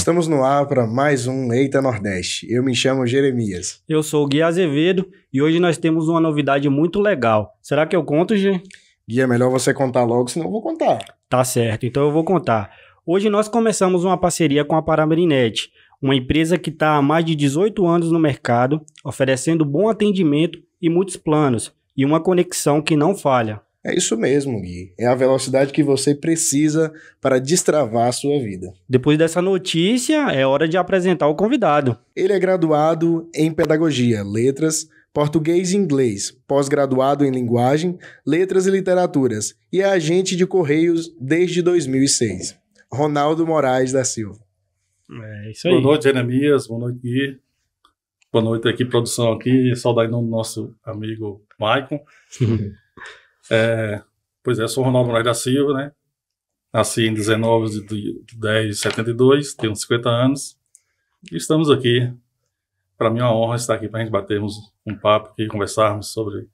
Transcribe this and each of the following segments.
Estamos no ar para mais um Eita Nordeste. Eu me chamo Jeremias. Eu sou o Gui Azevedo e hoje nós temos uma novidade muito legal. Será que eu conto, Gê? Gui, é melhor você contar logo, senão eu vou contar. Tá certo, então eu vou contar. Hoje nós começamos uma parceria com a Paramarinet, uma empresa que está há mais de 18 anos no mercado, oferecendo bom atendimento e muitos planos, e uma conexão que não falha. É isso mesmo, Gui. É a velocidade que você precisa para destravar a sua vida. Depois dessa notícia, é hora de apresentar o convidado. Ele é graduado em Pedagogia, Letras, Português e Inglês, pós-graduado em Linguagem, Letras e Literaturas e é agente de Correios desde 2006. Ronaldo Moraes da Silva. É isso aí. Boa noite, Jeremias. Boa noite, Gui. Boa noite aqui, produção aqui. Saudade do nosso amigo Maicon. Pois é, sou Ronaldo Moraes da Silva, né? Nasci em 19 de 10 de 72, tenho 50 anos. E estamos aqui. Para mim é uma honra estar aqui para a gente batermos um papo e conversarmos sobre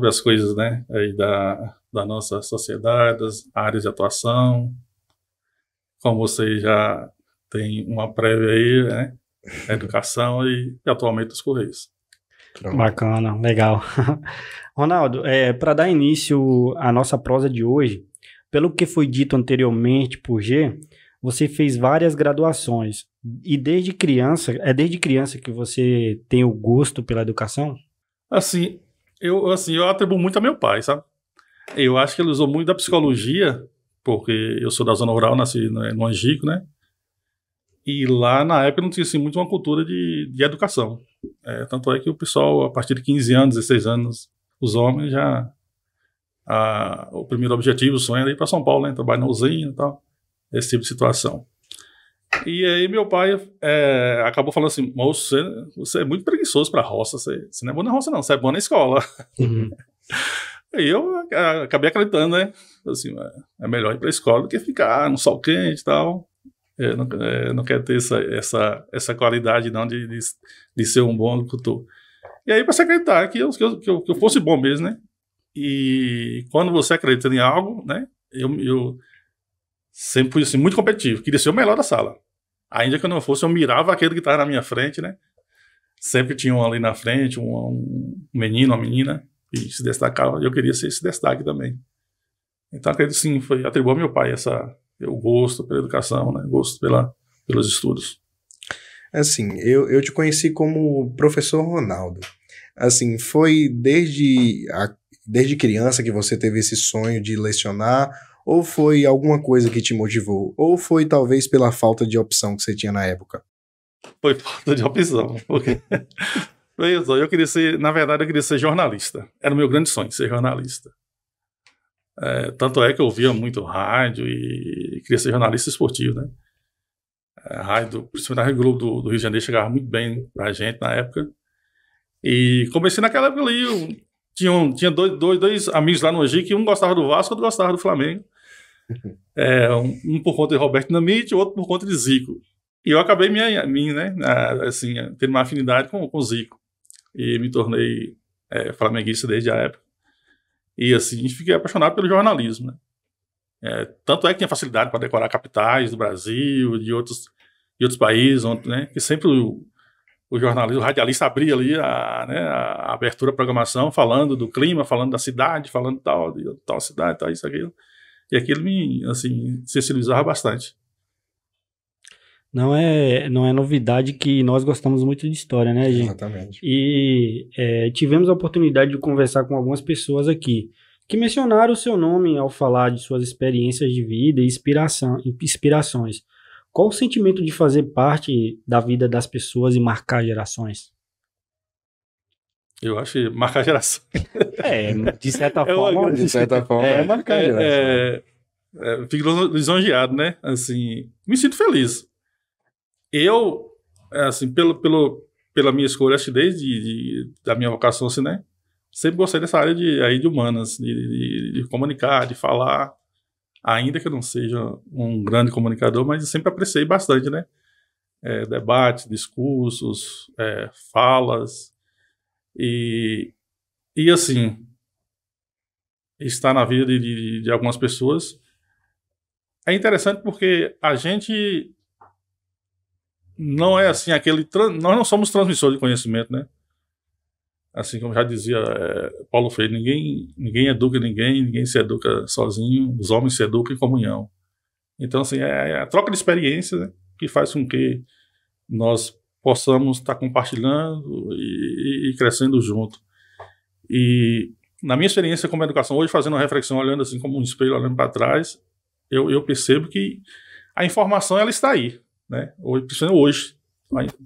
as coisas, né? Aí da nossa sociedade, das áreas de atuação. Como você já tem uma prévia aí, né? A educação e atualmente os Correios. Pronto. Bacana, legal. Ronaldo, para dar início à nossa prosa de hoje, pelo que foi dito anteriormente por G, você fez várias graduações e desde criança que você tem o gosto pela educação? Eu atribuo muito a meu pai, sabe? Eu acho que ele usou muito da psicologia, porque eu sou da zona rural, nasci no Angico, né? E lá, na época, não tinha assim, muito uma cultura de educação. Tanto é que o pessoal, a partir de 15 anos, 16 anos, os homens o primeiro objetivo, o sonho era ir para São Paulo, né? Trabalhar na usina e tal, esse tipo de situação. E aí meu pai acabou falando assim, moço, você é muito preguiçoso para a roça, você não é bom na roça não, você é bom na escola. Uhum. Aí eu acabei acreditando, né? Assim, é melhor ir para a escola do que ficar no sol quente e tal. Não quero ter essa qualidade não de ser um bom locutor. E aí passei a acreditar que eu fosse bom mesmo, né? E quando você acredita em algo, né? Eu sempre fui assim, muito competitivo, queria ser o melhor da sala. Ainda que eu não fosse, eu mirava aquele que estava na minha frente, né? Sempre tinha um ali na frente, um menino, uma menina, e se destacava, e eu queria ser esse destaque também. Então acredito sim, atribuiu ao meu pai o gosto pela educação, né? Gosto pelos estudos. Assim, eu te conheci como professor Ronaldo. Assim, foi desde criança que você teve esse sonho de lecionar, ou foi alguma coisa que te motivou? Ou foi talvez pela falta de opção que você tinha na época? Foi falta de opção, porque eu queria ser jornalista. Era o meu grande sonho, ser jornalista. Tanto é que eu ouvia muito rádio e queria ser jornalista esportivo, né? Principalmente a Rádio Globo do Rio de Janeiro chegava muito bem pra gente na época. E comecei naquela época ali, tinha dois amigos lá no Angico, que um gostava do Vasco, outro gostava do Flamengo. Um por conta de Roberto Dinamite, o outro por conta de Zico. E eu acabei tendo uma afinidade com o Zico. E me tornei flamenguista desde a época. E assim, fiquei apaixonado pelo jornalismo, né? Tanto é que tinha facilidade para decorar capitais do Brasil, de outros países, né? Que sempre o jornalismo, o radialista abria ali a abertura da programação, falando do clima, falando da cidade, falando de tal cidade, tal, isso, aquilo. E aquilo me, assim, sensibilizava bastante. Não é novidade que nós gostamos muito de história, né, gente? Exatamente. E tivemos a oportunidade de conversar com algumas pessoas aqui que mencionaram o seu nome ao falar de suas experiências de vida e inspirações. Qual o sentimento de fazer parte da vida das pessoas e marcar gerações? Eu acho que marcar geração. De certa forma. De certa forma, é marcar geração. Fico lisonjeado, né? Assim, me sinto feliz. Eu, assim, pela minha escolha, acho que desde da minha vocação, assim, né? Sempre gostei dessa área de humanas, de comunicar, de falar. Ainda que eu não seja um grande comunicador, mas eu sempre apreciei bastante, né? Debates, discursos, falas. E assim, estar na vida de algumas pessoas é interessante porque a gente não é assim aquele... Nós não somos transmissores de conhecimento, né? Assim como já dizia Paulo Freire, ninguém educa ninguém se educa sozinho, os homens se educam em comunhão. Então, assim, é a troca de experiência, né, que faz com que nós possamos estar compartilhando e crescendo junto. E na minha experiência como educação, hoje fazendo uma reflexão, olhando assim como um espelho, olhando para trás, eu percebo que a informação ela está aí, né? Principalmente hoje,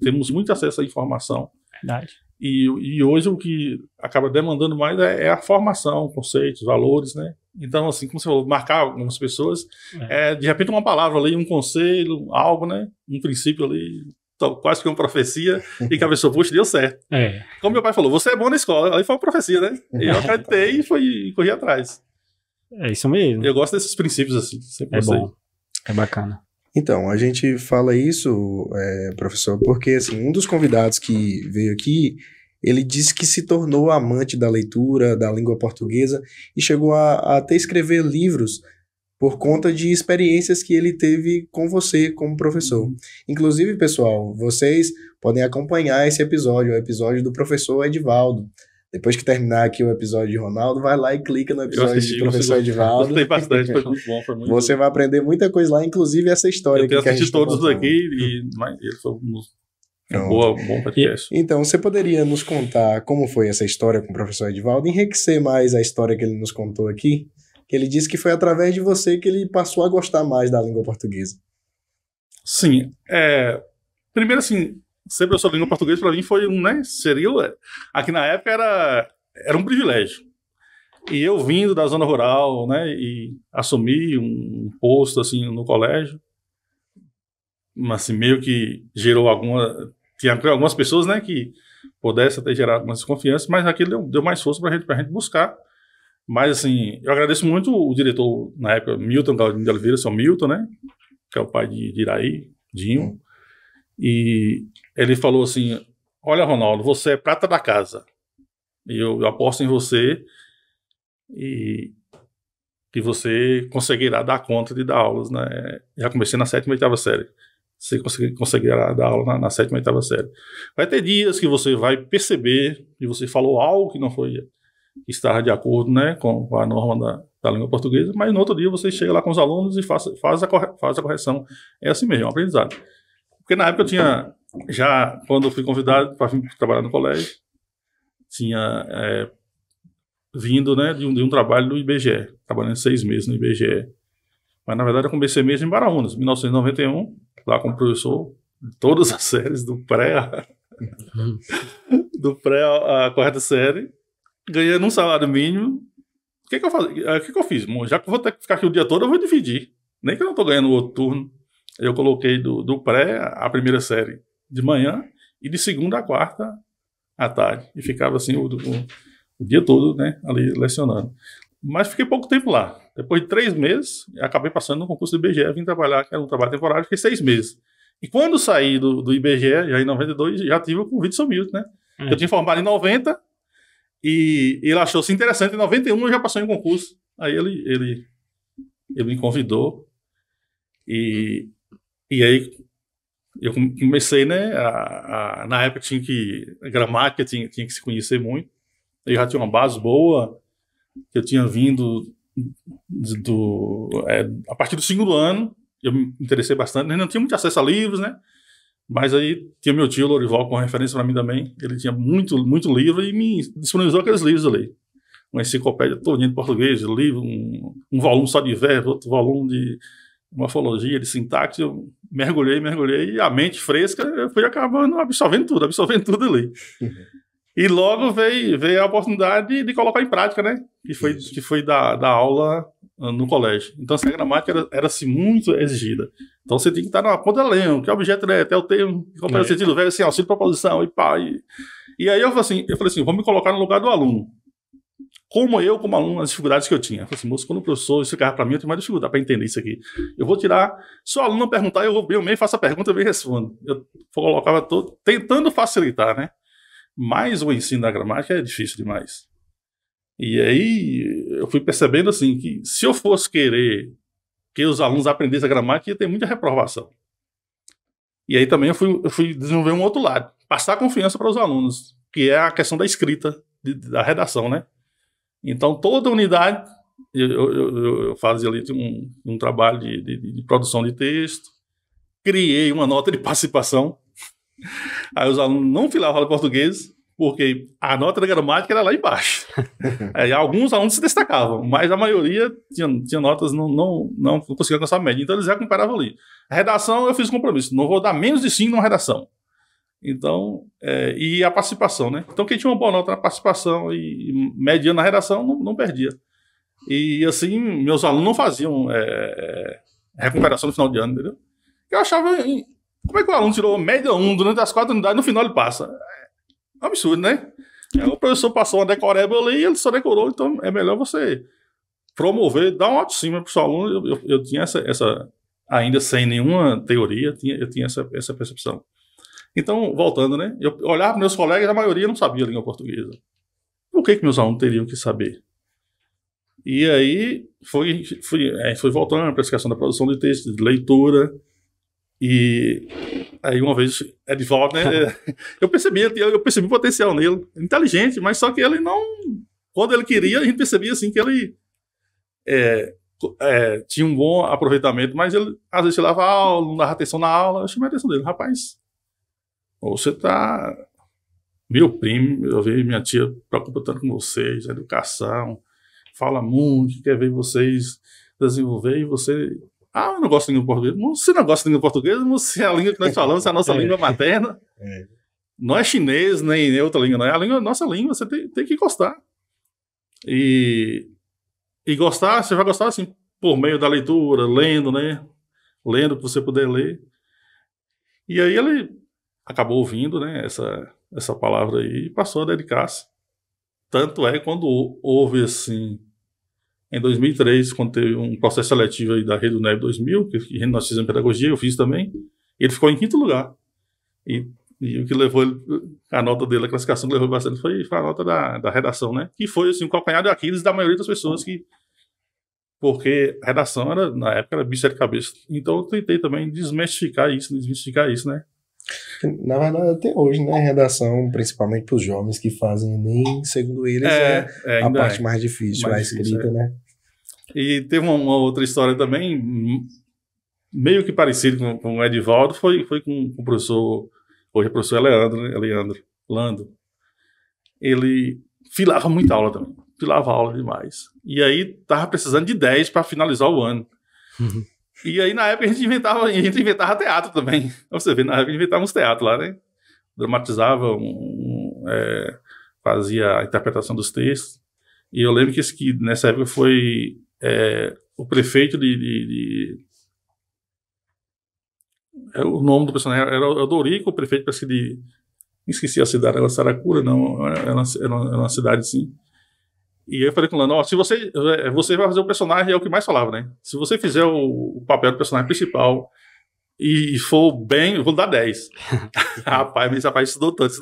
temos muito acesso à informação. Verdade. E hoje o que acaba demandando mais é a formação, conceitos, valores, né? Então, assim, como você falou, marcar algumas pessoas, de repente uma palavra ali, um conselho, algo, né? Um princípio ali, quase que uma profecia, e que a pessoa, poxa, deu certo. Como meu pai falou, você é bom na escola, aí foi uma profecia, né? E eu acreditei e corri atrás. É isso mesmo. Eu gosto desses princípios, assim. É bom, é bacana. Então, a gente fala isso, professor, porque assim, um dos convidados que veio aqui, ele disse que se tornou amante da leitura, da língua portuguesa, e chegou a até escrever livros por conta de experiências que ele teve com você como professor. Inclusive, pessoal, vocês podem acompanhar esse episódio, o episódio do professor Edivaldo. Depois que terminar aqui o episódio de Ronaldo, vai lá e clica no episódio do professor Edivaldo. Gostei bastante, foi muito bom. Foi muito você vai aprender muita coisa lá, inclusive essa história que a gente todos tá aqui, e ele foi um bom podcast. Então, você poderia nos contar como foi essa história com o professor Edivaldo, enriquecer mais a história que ele nos contou aqui? Que ele disse que foi através de você que ele passou a gostar mais da língua portuguesa. Sim. Primeiro, assim, ser professor de língua portuguesa para mim foi aqui na época era um privilégio. E eu vindo da zona rural, né, e assumi um posto assim no colégio, mas assim, meio que gerou tinha algumas pessoas, né, que pudessem ter gerado algumas desconfianças, mas aquilo deu mais força pra gente buscar. Mas assim, eu agradeço muito o diretor na época, Milton Galdino de Oliveira, seu Milton, né, que é o pai de Iraí, Dinho. E ele falou assim: olha, Ronaldo, você é prata da casa. E eu aposto em você e que você conseguirá dar conta de dar aulas, né? Já comecei na 7ª e 8ª série. Você conseguirá dar aula na 7ª e 8ª série. Vai ter dias que você vai perceber que você falou algo que não foi estar de acordo, né, com a norma da língua portuguesa, mas no outro dia você chega lá com os alunos e faz a correção. É assim mesmo, é um aprendizado. Porque na época eu tinha, já quando eu fui convidado para vir trabalhar no colégio, tinha vindo, né, de um trabalho do IBGE, trabalhando 6 meses no IBGE. Mas na verdade eu comecei mesmo em Baraunas, 1991, lá como professor de todas as séries, do pré à 4ª série, ganhando um salário mínimo. O que eu fiz? Bom, já que eu vou ter que ficar aqui o dia todo, eu vou dividir. Nem que eu não estou ganhando o outro turno. Eu coloquei do pré à 1ª série de manhã e de 2ª à 4ª à tarde. E ficava assim o dia todo, né, ali lecionando. Mas fiquei pouco tempo lá. Depois de 3 meses, acabei passando no concurso do IBGE, vim trabalhar, que era um trabalho temporário, fiquei 6 meses. E quando saí do IBGE, já em 92, já tive o convite do seu Milton, né? Eu tinha formado em 90 e ele achou-se interessante. Em 91 eu já passei em concurso. Aí ele me convidou e aí eu comecei, né? Na época a gramática tinha que se conhecer muito. Eu já tinha uma base boa, que eu tinha vindo a partir do 2º ano. Eu me interessei bastante. Eu não tinha muito acesso a livros, né? Mas aí tinha meu tio Lorival com referência para mim também. Ele tinha muito, muito livro e me disponibilizou aqueles livros ali. Uma enciclopédia todinha de português, livro, um volume só de verbo, outro volume de morfologia, de sintaxe. Eu mergulhei e a mente fresca, eu fui acabando absorvendo tudo ali. E logo veio a oportunidade de colocar em prática, né? Que foi dar aula no colégio. Então, essa gramática era assim, muito exigida. Então, você tem que estar na ponta da língua, que objeto é o termo, que compara o sentido velho, assim, auxílio proposição, e pá. E aí eu falei assim, vou me colocar no lugar do aluno. Como aluno, as dificuldades que eu tinha. Eu falei assim, moço, quando o professor explicava para mim, eu tenho mais dificuldade para entender isso aqui. Eu vou tirar, se o aluno perguntar, eu vou bem, faço a pergunta, eu bem respondo. Eu colocava tentando facilitar, né? Mas o ensino da gramática é difícil demais. E aí eu fui percebendo assim que se eu fosse querer que os alunos aprendessem a gramática, ia ter muita reprovação. E aí também eu fui desenvolver um outro lado, passar confiança para os alunos, que é a questão da escrita, da redação, né? Então, toda unidade, eu fazia ali um trabalho de produção de texto, criei uma nota de participação, aí os alunos não filavam aula de português, porque a nota da gramática era lá embaixo. Aí, alguns alunos se destacavam, mas a maioria tinha notas, não conseguia alcançar a média, então eles já comparavam ali. A redação eu fiz compromisso, não vou dar menos de 5 numa redação. Então, e a participação, né? Então, quem tinha uma boa nota na participação e média na redação, não perdia. E assim, meus alunos não faziam recuperação no final de ano, entendeu? Eu achava, como é que o aluno tirou média 1 durante as 4 unidades, no final ele passa? É um absurdo, né? Aí o professor passou uma decoreba ali e ele só decorou, então é melhor você promover, dar um autoestima para o seu aluno. Eu tinha essa, ainda sem nenhuma teoria, eu tinha essa percepção. Então, voltando, né? Eu olhava para meus colegas, a maioria não sabia a língua portuguesa. Por que meus alunos teriam que saber? E aí, foi voltando para essa questão da produção de texto, de leitura. E aí, uma vez, Edivaldo, né? Eu percebi o potencial nele. Inteligente, mas só que ele não... Quando ele queria, a gente percebia, assim, que ele tinha um bom aproveitamento, mas ele, às vezes, ele dava aula, não dava atenção na aula. Eu chamei a atenção dele. Rapaz, você tá... Meu primo, eu vi minha tia preocupa tanto com vocês, a educação, fala muito, quer ver vocês desenvolver, e você... eu não gosto de língua portuguesa. Você não gosta de língua portuguesa? Você é a língua que nós falamos, é a nossa língua materna. Não é chinês, nem outra língua, não. É a nossa língua, você tem que gostar. E gostar, você vai gostar assim, por meio da leitura, lendo, né? Lendo para você poder ler. E aí ele acabou ouvindo, né, essa palavra aí e passou a dedicar-se. Tanto é quando houve, assim, em 2003, quando teve um processo seletivo aí da Rede do NEB 2000, que nós fizemos pedagogia, eu fiz também, ele ficou em 5º lugar. E o que levou ele, a nota dele, a classificação que levou bastante foi a nota da redação, né? Que foi, assim, um calcanhar de Aquiles da maioria das pessoas porque a redação, na época, era bicho de cabeça. Então eu tentei também desmistificar isso, né? Na verdade, até hoje, né, redação, principalmente para os jovens que fazem Enem, segundo eles, a parte mais difícil, a escrita, né? E teve uma outra história também, meio que parecida com o Edivaldo, foi com o professor, hoje é o professor Lando. Ele filava muita aula também, filava aula demais. E aí tava precisando de 10 para finalizar o ano. E aí, na época, a gente inventava teatro também. Você vê, na época, a gente inventava uns teatros lá, né? Dramatizava, fazia a interpretação dos textos. E eu lembro que nessa época foi o prefeito o nome do personagem era o Dorico, o prefeito, parece que esqueci a cidade, era Saracura, não, era uma cidade assim. E eu falei com o Lando, se você vai fazer o personagem, é o que mais falava, né? Se você fizer o papel do personagem principal e for bem, eu vou dar 10. Rapaz, estudou tanto.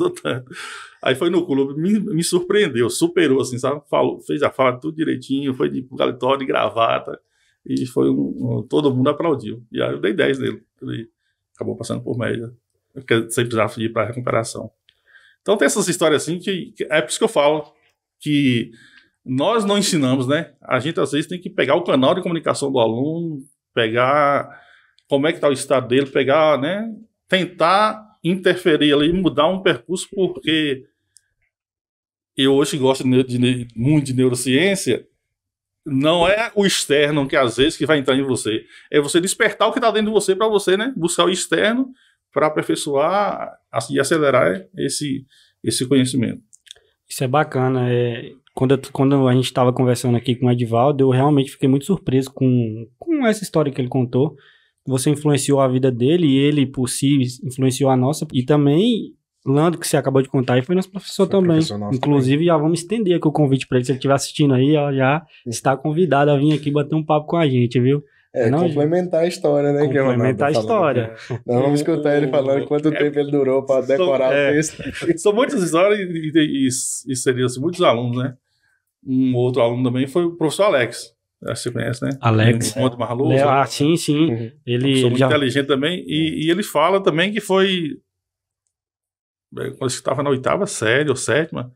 Aí foi no clube, me surpreendeu, superou, assim, sabe? Fez a fala tudo direitinho, foi de galetório, de gravata, e foi todo mundo aplaudiu. E aí eu dei 10 nele. Ele acabou passando por média, porque sempre precisava ir para recuperação. Então tem essas histórias assim, que é por isso que eu falo que nós não ensinamos, né? A gente, às vezes, tem que pegar o canal de comunicação do aluno, pegar como é que está o estado dele, pegar, né? Tentar interferir ali, mudar um percurso, porque eu hoje gosto muito de neurociência. Não é o externo que, às vezes, que vai entrar em você. É você despertar o que está dentro de você para você, né? Buscar o externo para aperfeiçoar e acelerar esse conhecimento. Isso é bacana. Quando a gente estava conversando aqui com o Edivaldo, eu realmente fiquei muito surpreso com essa história que ele contou. Você influenciou a vida dele e ele, por si, influenciou a nossa. E também, Lando, que você acabou de contar, e foi nosso professor também. Inclusive, também. Já vamos estender aqui o convite para ele. Se ele estiver assistindo aí, já está convidado a vir aqui bater um papo com a gente, viu? Complementar a história, né? Complementar a história. Nós vamos escutar ele falando quanto tempo ele durou para decorar o texto. São muitas histórias e seriam assim, muitos alunos, né? Um outro aluno também foi o professor Alex. acho que você conhece, né? Alex. Monte Marloso. Sim. Uhum. Ele Sou muito inteligente também. E ele fala também que foi... Quando eu estava na 8ª série ou 7ª,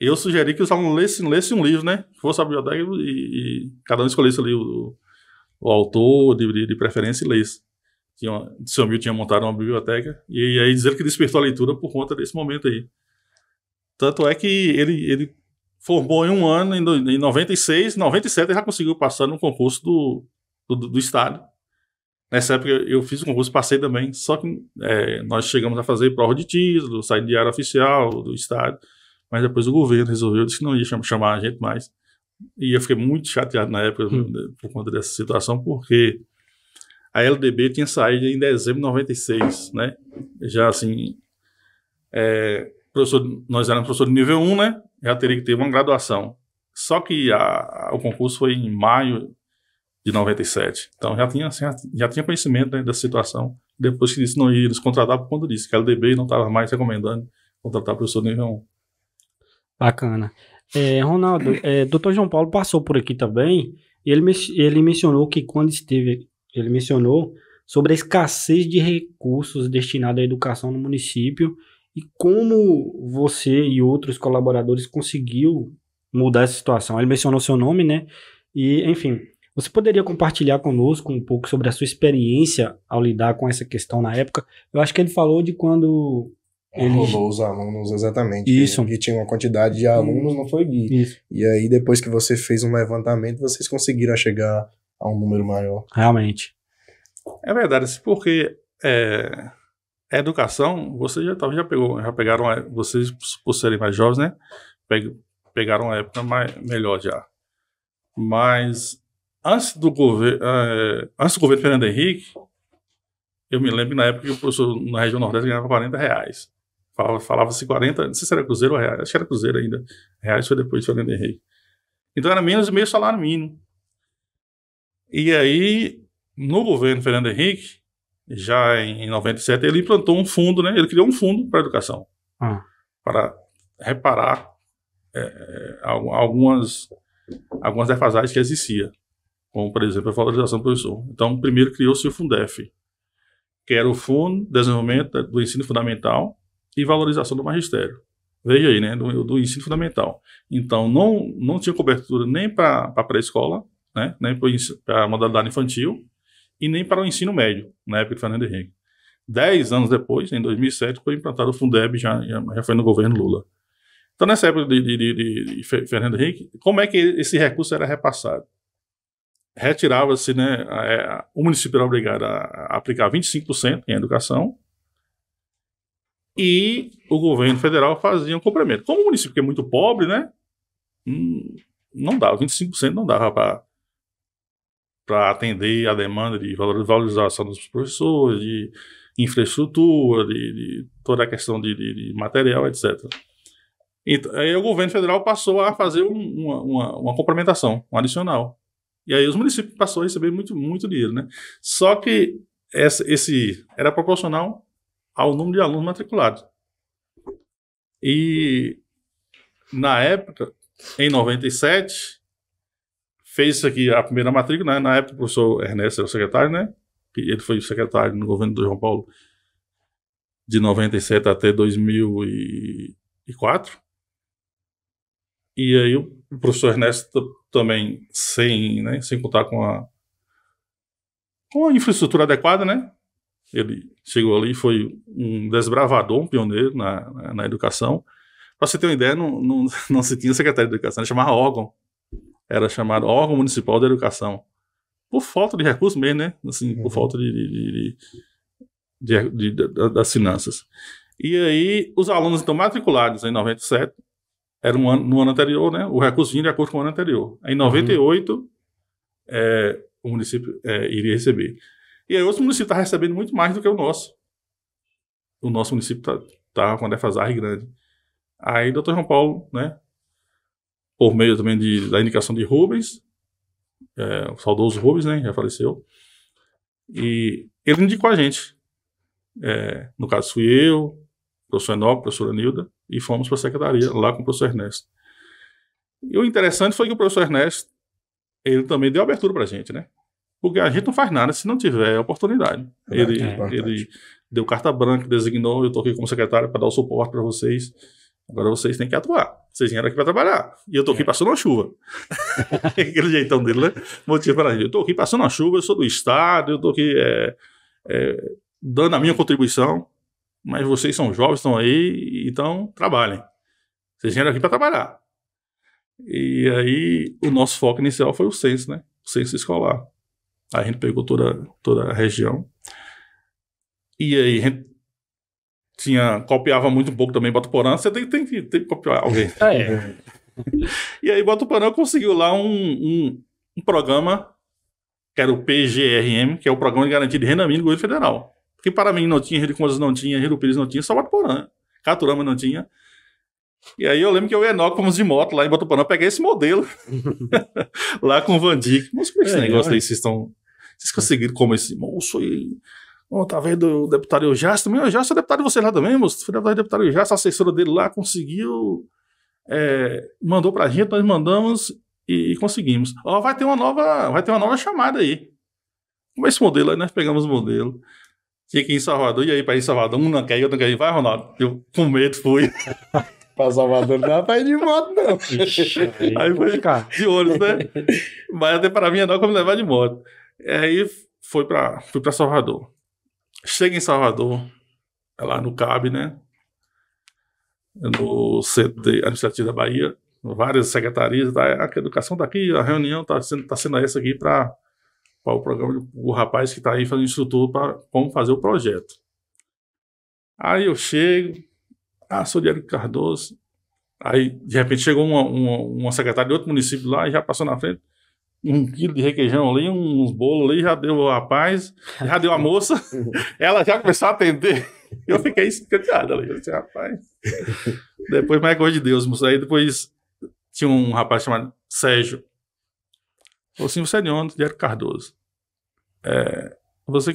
eu sugeri que os alunos lessem um livro, né? Fosse a biblioteca e cada um escolhesse ali o autor de preferência e lesse. Seu amigo tinha montado uma biblioteca e aí dizer que despertou a leitura por conta desse momento aí. Tanto é que ele formou em um ano, em 96, 97 ele já conseguiu passar no concurso do Estado. Nessa época eu fiz o concurso, passei também, só que nós chegamos a fazer prova de título, sair de diário oficial do Estado, mas depois o governo resolveu, disse que não ia chamar a gente mais. E eu fiquei muito chateado na época por conta dessa situação, porque a LDB tinha saído em dezembro de 96, né? Já assim, nós éramos professor de nível 1, né? Já teria que ter uma graduação. Só que o concurso foi em maio de 97. Então já tinha conhecimento, né, dessa situação. Depois que disse não ia nos contratar por conta disso, que a LDB não estava mais recomendando contratar professor de nível 1. Bacana. Ronaldo, Dr. João Paulo passou por aqui também, e ele mencionou que quando esteve, ele mencionou sobre a escassez de recursos destinados à educação no município e como você e outros colaboradores conseguiu mudar essa situação. Ele mencionou seu nome, né? E, enfim, você poderia compartilhar conosco um pouco sobre a sua experiência ao lidar com essa questão na época? Eu acho que ele falou de quando... Rolou os alunos, exatamente. Isso. Que tinha uma quantidade de alunos, não foi, Gui? Isso. E aí, depois que você fez um levantamento, vocês conseguiram chegar a um número maior. Realmente. É verdade, porque a educação, vocês já pegaram, vocês por serem mais jovens, né? Pegaram uma época melhor já. Mas antes do governo Fernando Henrique, eu me lembro que na época que o professor na região Nordeste ganhava R$40. Falava-se 40, não sei se era cruzeiro ou reais, acho que era cruzeiro ainda. Reais foi depois de Fernando Henrique. Então era menos de meio salário mínimo. E aí, no governo Fernando Henrique, já em 97, ele implantou um fundo, né? Ele criou um fundo para a educação. Para reparar algumas defasagens que existiam. Como, por exemplo, a valorização do professor. Então, primeiro criou-se o Fundef, que era o Fundo de Desenvolvimento do Ensino Fundamental e Valorização do Magistério. Veja aí, né? Do ensino fundamental. Então, não tinha cobertura nem para a pré-escola, né? Nem para a modalidade infantil, e nem para o ensino médio, na época de Fernando Henrique. 10 anos depois, em 2007, foi implantado o Fundeb, já foi no governo Lula. Então, nessa época de Fernando Henrique, como é que esse recurso era repassado? Retirava-se, né, o município era obrigado a aplicar 25% em educação e o governo federal fazia um complemento. Como o município é muito pobre, né, não dava, 25% não dava para atender a demanda de valorização dos professores, de infraestrutura, de toda a questão de material, etc. Então, aí o governo federal passou a fazer uma complementação, um adicional. E aí os municípios passaram a receber muito, muito dinheiro, né? Só que esse era proporcional ao número de alunos matriculados. E na época, em 97, fez isso aqui, a primeira matrícula, né? Na época o professor Ernesto era o secretário, né? Ele foi secretário no governo do João Paulo de 97 até 2004. E aí o professor Ernesto também, sem contar com a infraestrutura adequada, né? Ele chegou ali e foi um desbravador, um pioneiro na educação. Para você ter uma ideia, não se tinha secretário de educação, ele chamava órgão. Era chamado Órgão Municipal da Educação. Por falta de recursos mesmo, né? Assim, por falta das finanças. E aí, os alunos, então, matriculados em 97, era no ano anterior, né? O recurso vinha de acordo com o ano anterior. Em 98, o município iria receber. E aí, outros municípios estavam recebendo muito mais do que o nosso. O nosso município estava com uma defasagem grande. Aí, doutor João Paulo, né? Por meio também da indicação de Rubens, o saudoso Rubens, né? Já faleceu. E ele indicou a gente. No caso, fui eu, o professor Enoque, a professora Nilda, e fomos para a secretaria, lá com o professor Ernesto. E o interessante foi que o professor Ernesto, ele também deu abertura pra gente, né? Porque a gente não faz nada se não tiver oportunidade. Ele deu carta branca, designou, eu estou aqui como secretário para dar o suporte para vocês. Agora vocês têm que atuar. Vocês vieram aqui para trabalhar. E eu estou aqui passando uma chuva. Aquele jeitão dele, né? Motivo para a gente. Eu estou aqui passando uma chuva, eu sou do Estado, eu estou aqui dando a minha contribuição, mas vocês são jovens, estão aí, então trabalhem. Vocês vieram aqui para trabalhar. E aí o nosso foco inicial foi o censo, né? O censo escolar. Aí a gente pegou toda a região. E aí a gente copiava muito um pouco também Botuporã. Você tem que copiar alguém. E aí Botuporã conseguiu lá um programa, que era o PGRM, que é o Programa de Garantia de Renda Mínima do Governo Federal. Porque para mim não tinha, Rio de Contas não tinha, Rio do Pires não tinha, só Botuporã. Caturama não tinha. E aí eu lembro que eu e o Enoque fomos de moto lá em Botuporã, peguei esse modelo lá com o Vandic. Mas como é que esse negócio aí vocês conseguiram como esse moço aí? Oh, tá vendo o deputado Eujácio também? O Eujácio é deputado de vocês lá também, moço. Foi deputado Eujácio, a assessora dele lá conseguiu, mandou pra gente, nós mandamos e conseguimos. Ó, vai ter uma nova chamada aí. Como é esse modelo? Aí nós pegamos o modelo. Tinha que ir em Salvador, e aí pra ir em Salvador, um não quer ir, outro não quer ir. Vai, Ronaldo. Eu com medo fui. Pra Salvador não dá pra ir de moto, não. Aí foi de ônibus, né? Mas até para mim não como levar de moto. Aí fui pra Salvador. Chega em Salvador, lá no CAB, né? No Centro Administrativo da Bahia, várias secretarias, a educação tá aqui, a reunião tá sendo essa aqui para o programa, o rapaz que tá aí fazendo instrutor para como fazer o projeto. Aí eu chego, sou Diego Cardoso. Aí, de repente, chegou uma secretária de outro município lá e já passou na frente. 1 quilo de requeijão ali, uns bolos ali, já deu o rapaz, já deu a moça. Ela já começou a atender. Eu fiquei escanteado ali. Eu disse, rapaz. Depois, mais coisa de Deus, moço. Aí depois tinha um rapaz chamado Sérgio. Falou assim, você é de onde? Diego Cardoso. Você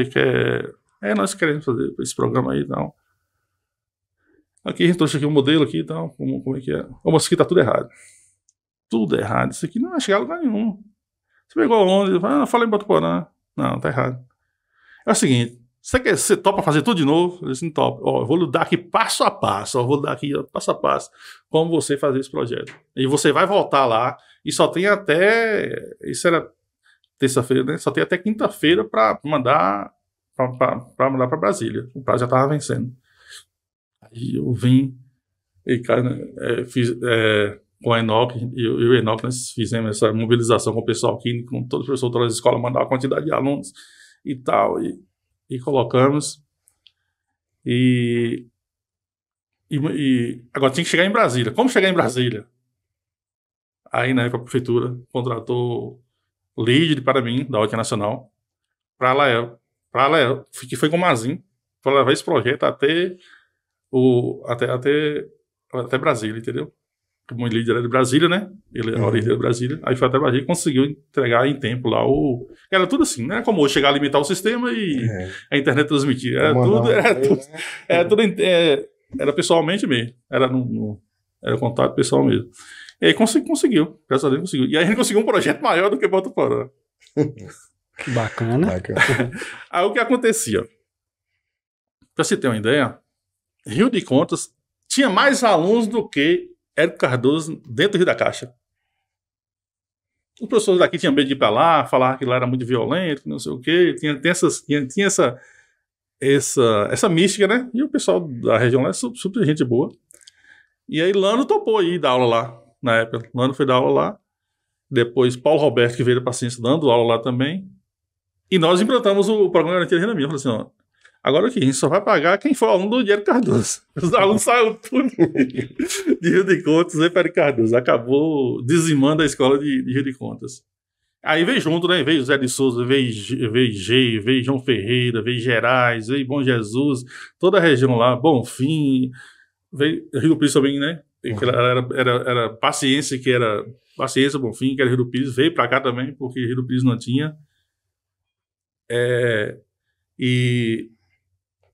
quer... nós queremos fazer esse programa aí e tal. Aqui a gente trouxe aqui um modelo aqui e tal. Como é que é? Ô, moço, aqui tá tudo errado. Tudo errado. Isso aqui não vai chegar a lugar nenhum. Você pegou onde? Eu falei em Botuporã. Não, tá errado. É o seguinte, você topa fazer tudo de novo? Eu disse, não topa. Eu vou lhe dar aqui passo a passo. Eu vou lhe dar aqui passo a passo como você fazer esse projeto. E você vai voltar lá e só tem até... Isso era terça-feira, né? Só tem até quinta-feira para mandar para Brasília. O prazo já estava vencendo. Aí eu vim e, cara, fiz... com o Enoque, e o Enoque, nós fizemos essa mobilização com o pessoal aqui, com todos os professores de todas as escolas, mandar uma quantidade de alunos e tal, e colocamos. E agora tinha que chegar em Brasília. Como chegar em Brasília? Aí, na época, a prefeitura contratou lead para mim, da OIT Nacional, para lá, que foi com o Mazin, para levar esse projeto até Brasília, entendeu? Como líder era de Brasília, né? Ele era líder de Brasília. Aí foi até Brasília e conseguiu entregar em tempo lá o... Era tudo assim, né? Como chegar a limitar o sistema e a internet transmitir. Era pessoalmente mesmo. Era contato pessoal mesmo. E aí conseguiu. Graças a Deus conseguiu. E aí a gente conseguiu um projeto maior do que Botuporã. Bacana. Aí o que acontecia? Pra você ter uma ideia, Rio de Contas tinha mais alunos do que Érico Cardoso dentro do Rio da Caixa. Os professores daqui tinham medo de ir para lá, falar que lá era muito violento, não sei o quê. Tinha essa mística, né? E o pessoal da região lá é super gente boa. E aí Lano topou aí dar aula lá, na época. Lano foi dar aula lá. Depois Paulo Roberto, que veio da Paciência, dando aula lá também. E nós implantamos o programa de Garantia de Renda Mínima. Falei assim, agora aqui, a gente só vai pagar quem for aluno do Diego Cardoso. Os alunos saíram tudo de Rio de Contas e para Érico Cardoso. Acabou dizimando a escola de Rio de Contas. Aí veio junto, né? Veio Zé de Souza, veio G, veio João Ferreira, veio Gerais, veio Bom Jesus, toda a região lá, Bonfim, veio Rio do Pires também, né? Era Paciência, que era Paciência, Bonfim, que era Rio do Pires, veio para cá também, porque Rio do Pires não tinha. E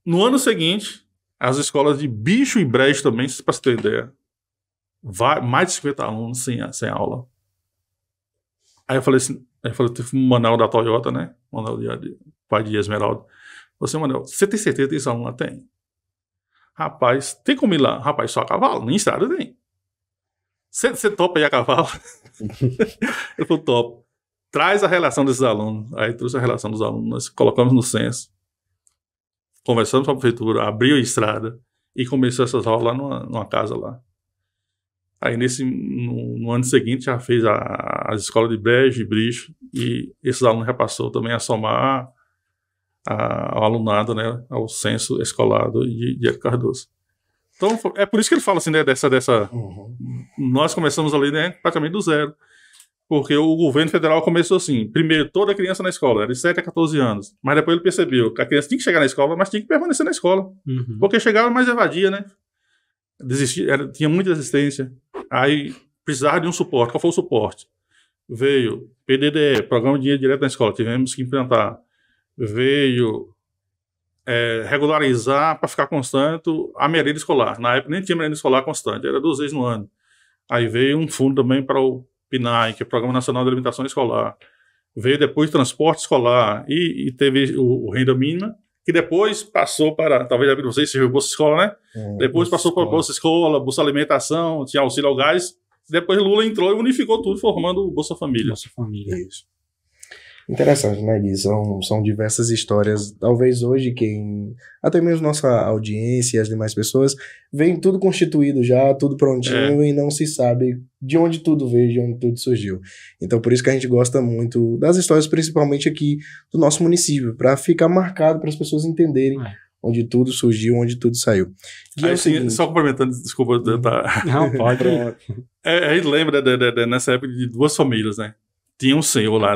no ano seguinte, as escolas de Bicho e Brejo também, para você ter ideia, mais de 50 alunos sem aula. Aí eu falei assim, teve um Manuel da Toyota, né? Manuel pai de Esmeralda. Você, Manuel, você tem certeza que esse aluno lá tem? Rapaz, tem como ir lá? Rapaz, só a cavalo, nem estrada tem. Você topa ir a cavalo? Eu falei, topo. Traz a relação desses alunos. Aí trouxe a relação dos alunos, nós colocamos no censo. Conversamos com a prefeitura, abriu a estrada e começou essas aulas lá numa casa lá. Aí no ano seguinte já fez as escolas de Brejo e Bricho e esses alunos já passou também a somar ao alunado, né, ao censo escolar de Hélio Cardoso. Então é por isso que ele fala assim, né, nós começamos ali, né, praticamente do zero. Porque o governo federal começou assim, primeiro, toda criança na escola, era de 7 a 14 anos. Mas depois ele percebeu que a criança tinha que chegar na escola, mas tinha que permanecer na escola. Uhum. Porque chegava mais evadia, né? Tinha muita resistência. Aí precisava de um suporte. Qual foi o suporte? Veio PDDE, Programa de Dinheiro Direto na Escola, tivemos que implantar. Veio regularizar para ficar constante a merenda escolar. Na época nem tinha merenda escolar constante, era 2 vezes no ano. Aí veio um fundo também para o PNAE, que é o Programa Nacional de Alimentação Escolar. Veio depois transporte escolar e teve o renda mínima, que depois passou para, talvez a vocês seja o Bolsa Escola, né? Depois passou para Bolsa Escola, Bolsa Alimentação, tinha auxílio ao gás. Depois Lula entrou e unificou tudo, formando o Bolsa Família. Bolsa Família. Isso. Interessante, né, Gui? São diversas histórias. Talvez hoje até mesmo nossa audiência e as demais pessoas, vem tudo constituído já, tudo prontinho e não se sabe de onde tudo veio, de onde tudo surgiu. Então, por isso que a gente gosta muito das histórias, principalmente aqui do nosso município, para ficar marcado, para as pessoas entenderem onde tudo surgiu, onde tudo saiu. E aí, só complementando, desculpa. Não, pode. A gente lembra nessa época de 2 famílias, né? Tinha um senhor lá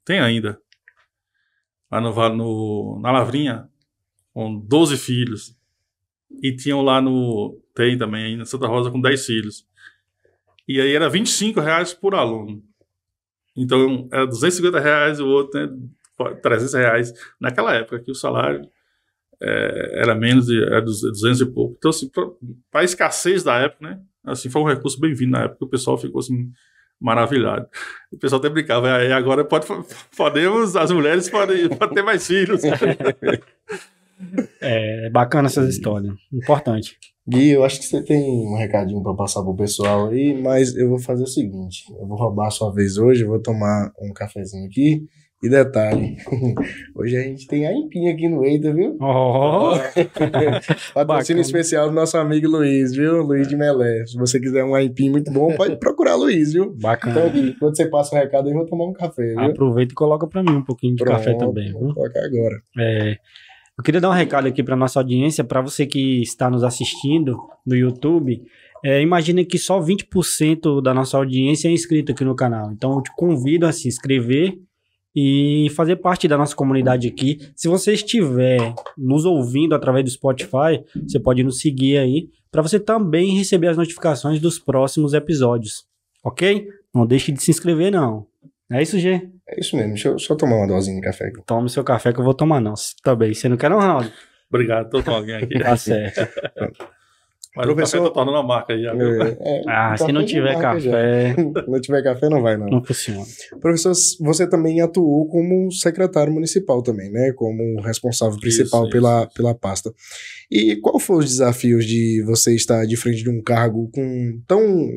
tem ainda. Lá na Lavrinha, com 12 filhos. E tinham lá tem também aí na Santa Rosa com 10 filhos. E aí era R$25 por aluno. Então era R$250 o outro, né? R$300. Naquela época que o salário era menos era 200 e pouco. Então, assim, para a escassez da época, né? Assim, foi um recurso bem-vindo na época. O pessoal ficou assim maravilhado. O pessoal até brincava, agora podemos, as mulheres podem ter mais filhos. É bacana essas histórias, importante. Gui, eu acho que você tem um recadinho para passar pro pessoal aí, mas eu vou fazer o seguinte, eu vou roubar a sua vez hoje, eu vou tomar um cafezinho aqui, e detalhe, hoje a gente tem a aipim aqui no Eita, viu? Patrocínio especial do nosso amigo Luiz, viu? Luiz de Melé. Se você quiser um aipim muito bom, pode procurar Luiz, viu? Bacana. Então, quando você passa o recado, eu vou tomar um café, viu? Aproveita e coloca para mim um pouquinho de café também, viu? Vou colocar agora. Eu queria dar um recado aqui para nossa audiência, para você que está nos assistindo no YouTube. Imagina que só 20% da nossa audiência é inscrito aqui no canal. Então, eu te convido a se inscrever e fazer parte da nossa comunidade aqui. Se você estiver nos ouvindo através do Spotify, você pode nos seguir aí, para você também receber as notificações dos próximos episódios, ok? Não deixe de se inscrever, não. É isso, Gê? É isso mesmo, deixa eu só tomar uma dosinha de café aqui. Tome seu café que eu vou tomar, não. Também, você não quer não, Ronaldo? Obrigado, tô tomando alguém aqui. Tá certo. Mas professor, o café tá tornando a marca aí. Se não tiver café... Não tiver café, não vai, não. Não funciona. Professor, você também atuou como secretário municipal também, né? Como responsável principal pela pasta. E qual foram os desafios de você estar de frente de um cargo com tão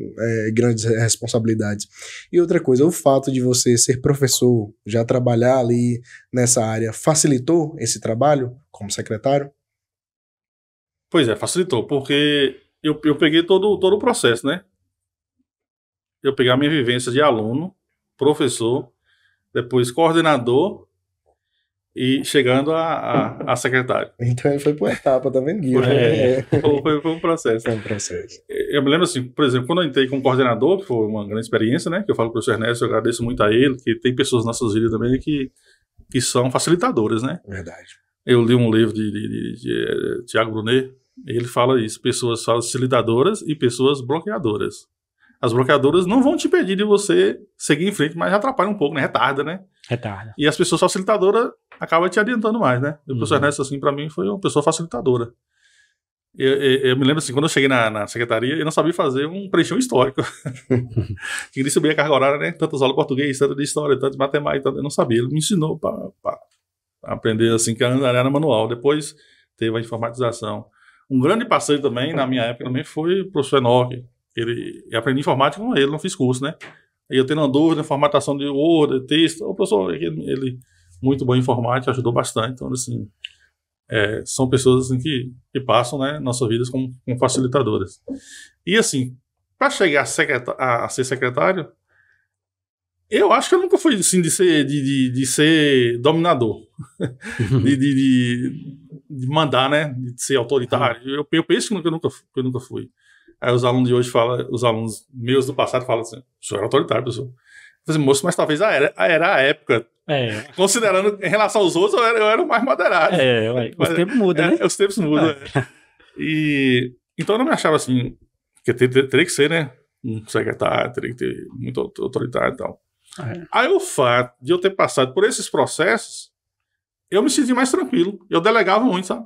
grandes responsabilidades? E outra coisa, o fato de você ser professor, já trabalhar ali nessa área, facilitou esse trabalho como secretário? Pois é, facilitou, porque eu peguei todo o processo, né? Eu peguei a minha vivência de aluno, professor, depois coordenador e chegando a secretário. Então ele foi por etapa, tá vendo, Gui? Foi um processo. Foi um processo. Eu me lembro assim, por exemplo, quando eu entrei como coordenador, que foi uma grande experiência, né? Que eu falo pro professor Ernesto, eu agradeço muito a ele, que tem pessoas nas nossas vidas também que são facilitadoras, né? Verdade. Eu li um livro de Tiago Brunet, e ele fala isso, pessoas facilitadoras e pessoas bloqueadoras. As bloqueadoras não vão te impedir de você seguir em frente, mas atrapalha um pouco, né? Retarda, né? Retarda. E as pessoas facilitadoras acabam te adiantando mais, né? E o professor Ernesto, assim, pra mim, foi uma pessoa facilitadora. Eu me lembro assim, quando eu cheguei na secretaria, eu não sabia preencher um histórico. Queria subir a carga horária, né? Tantas aulas de português, tantas de história, tantas de matemática, eu não sabia. Ele me ensinou para aprender assim, que era manual. Depois teve a informatização. Um grande parceiro também, na minha época, também foi o professor Enoque. Eu aprendi informática com ele, não fiz curso, né? E eu tendo uma dúvida, formatação de Word, de texto, o professor, ele muito bom em informática, ajudou bastante. Então, assim, são pessoas assim, que passam, né, nossas vidas como facilitadoras. E assim, para chegar a ser secretário, eu acho que eu nunca fui assim, de ser dominador, de mandar, né, de ser autoritário. Eu penso que eu nunca fui. Aí os alunos de hoje os alunos meus do passado falam assim: o senhor é autoritário, professor. Eu falei, moço, mas talvez era a época. Considerando em relação aos outros, eu era o mais moderado. Os tempos mudam, né? Os tempos mudam. E então eu não me achava assim, que teria que ser, né? Um secretário, teria que ter muito autoritário e tal. Aí o fato de eu ter passado por esses processos, eu me senti mais tranquilo. Eu delegava muito, sabe?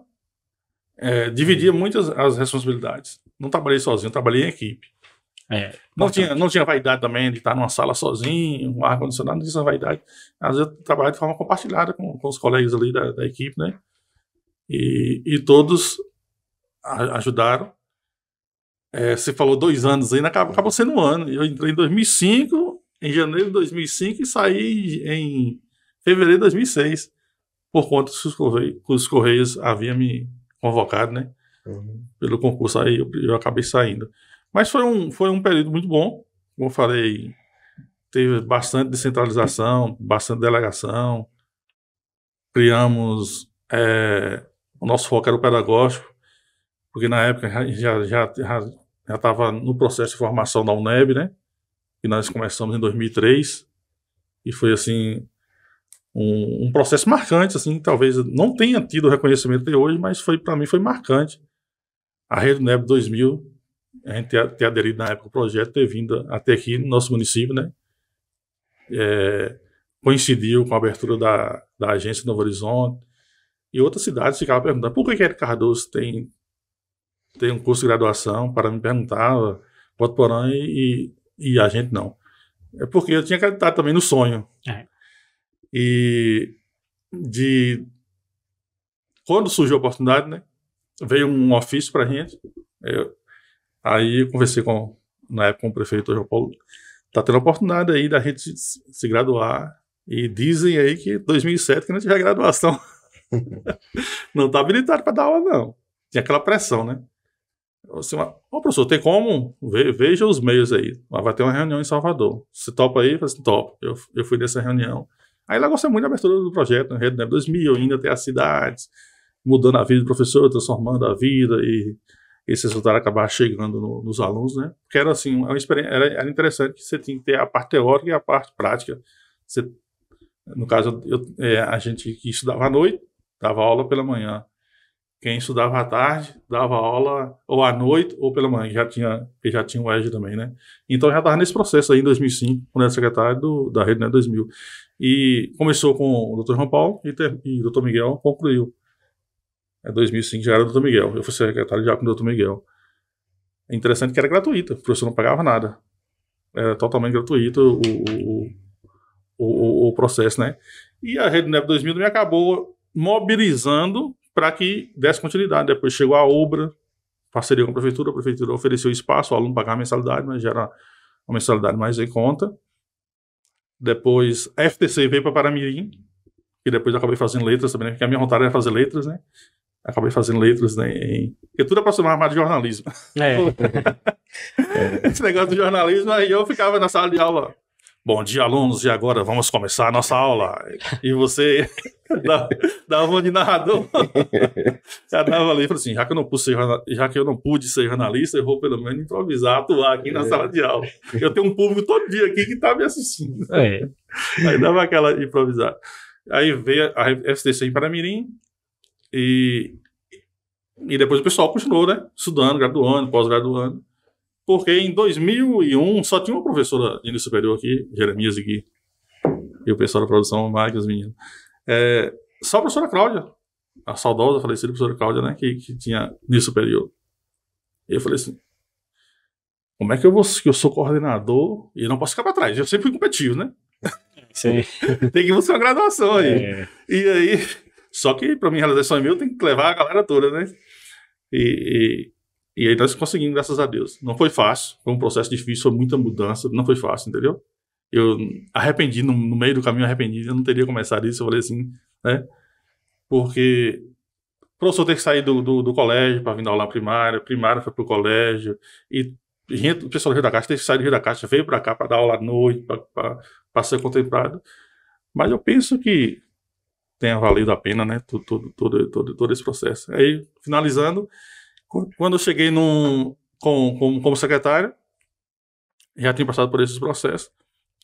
Dividia muitas as responsabilidades. Não trabalhei sozinho, trabalhei em equipe. Não tinha vaidade também de estar numa sala sozinho, um ar-condicionado, não tinha vaidade. Às vezes eu trabalhava de forma compartilhada com os colegas ali da equipe, né? E todos ajudaram. Você falou 2 anos aí, acabou sendo um ano. Eu entrei em 2005, em janeiro de 2005, e saí em fevereiro de 2006, por conta que os Correios haviam me convocado, né? Pelo concurso, aí eu acabei saindo. Mas foi um período muito bom. Como eu falei, teve bastante descentralização, bastante delegação. Criamos... o nosso foco era o pedagógico, porque na época já estava no processo de formação da UNEB, né? E nós começamos em 2003. E foi, assim, um processo marcante, assim, talvez não tenha tido reconhecimento até hoje, mas para mim foi marcante. A Rede UNEB 2000, a gente ter aderido na época ao projeto, ter vindo até aqui no nosso município, né? Coincidiu com a abertura da agência Novo Horizonte, e outras cidades ficavam perguntando por que Érico Cardoso tem um curso de graduação, para me perguntar, Votuporã, e a gente não. É porque eu tinha acreditado também no sonho. E quando surgiu a oportunidade, né? Veio um ofício para a gente. Aí eu conversei na época com o prefeito João Paulo. Tá tendo a oportunidade aí da gente se graduar. E dizem aí que 2007 que não tiver graduação. Não tá habilitado para dar aula, não. Tinha aquela pressão, né? Assim, professor, tem como? Veja os meios aí. Vai ter uma reunião em Salvador. Você topa aí? Eu falei assim, topo. Eu fui nessa reunião. Aí lá gostei muito da abertura do projeto, na Rede UNEB 2000, ainda tem as cidades, mudando a vida do professor, transformando a vida, e esse resultado acabar chegando nos alunos, né? Porque era assim, uma experiência, era interessante que você tinha que ter a parte teórica e a parte prática. No caso, a gente que estudava à noite, dava aula pela manhã. Quem estudava à tarde, dava aula ou à noite ou pela manhã, que já tinha o EJA também, né? Então já estava nesse processo aí em 2005, quando era secretário da Rede, né, 2000. E começou com o Dr. João Paulo e o Dr. Miguel concluiu. 2005 já era o Dr. Miguel. Eu fui secretário já com o Dr. Miguel. É interessante que era gratuito, o professor não pagava nada. Era totalmente gratuito o processo, né? E a Rede UNEB 2000 me acabou mobilizando para que desse continuidade. Depois chegou a obra, parceria com a prefeitura ofereceu espaço, o aluno pagava mensalidade, mas já era uma mensalidade mais em conta. Depois a FTC veio para Paramirim, e depois eu acabei fazendo letras também, né? Porque a minha vontade era fazer letras, né? Acabei fazendo letras, né? Porque tudo é aproximado mais de jornalismo. Esse negócio de jornalismo, aí eu ficava na sala de aula. Bom dia, alunos, e agora vamos começar a nossa aula. E você dava uma de narrador. Já dava ali e falou assim: já que eu não pude ser jornalista, eu vou pelo menos improvisar, atuar aqui na sala de aula. Eu tenho um público todo dia aqui que está me assistindo. Aí dava aquela improvisada. Aí veio a FTC em Paramirim e depois o pessoal continuou, né? Estudando, graduando, pós-graduando. Porque em 2001 só tinha uma professora de nível superior aqui, Jeremias aqui, e o pessoal da produção, Marcos, menino. Só a professora Cláudia, a saudosa, falecida professora Cláudia, né, que tinha nível superior. E eu falei assim, como é que eu sou coordenador e não posso ficar para trás? Eu sempre fui competitivo, né? Sim. Tem que buscar uma graduação aí. É. E aí, só que para mim realizar sonho meu, tem que levar a galera toda, né? E aí nós conseguimos, graças a Deus. Não foi fácil, foi um processo difícil, foi muita mudança, não foi fácil, entendeu? Eu arrependi, no meio do caminho arrependi, eu não teria começado isso, eu falei assim, né? Porque o professor tem que sair do colégio para vir dar aula primária foi pro colégio, e o pessoal do Rio da Caixa teve que sair do Rio da Caixa, veio para cá para dar aula à noite, para ser contemplado. Mas eu penso que tenha valido a pena, né? Todo esse processo. Aí, finalizando, quando eu cheguei como secretário, já tinha passado por esses processos.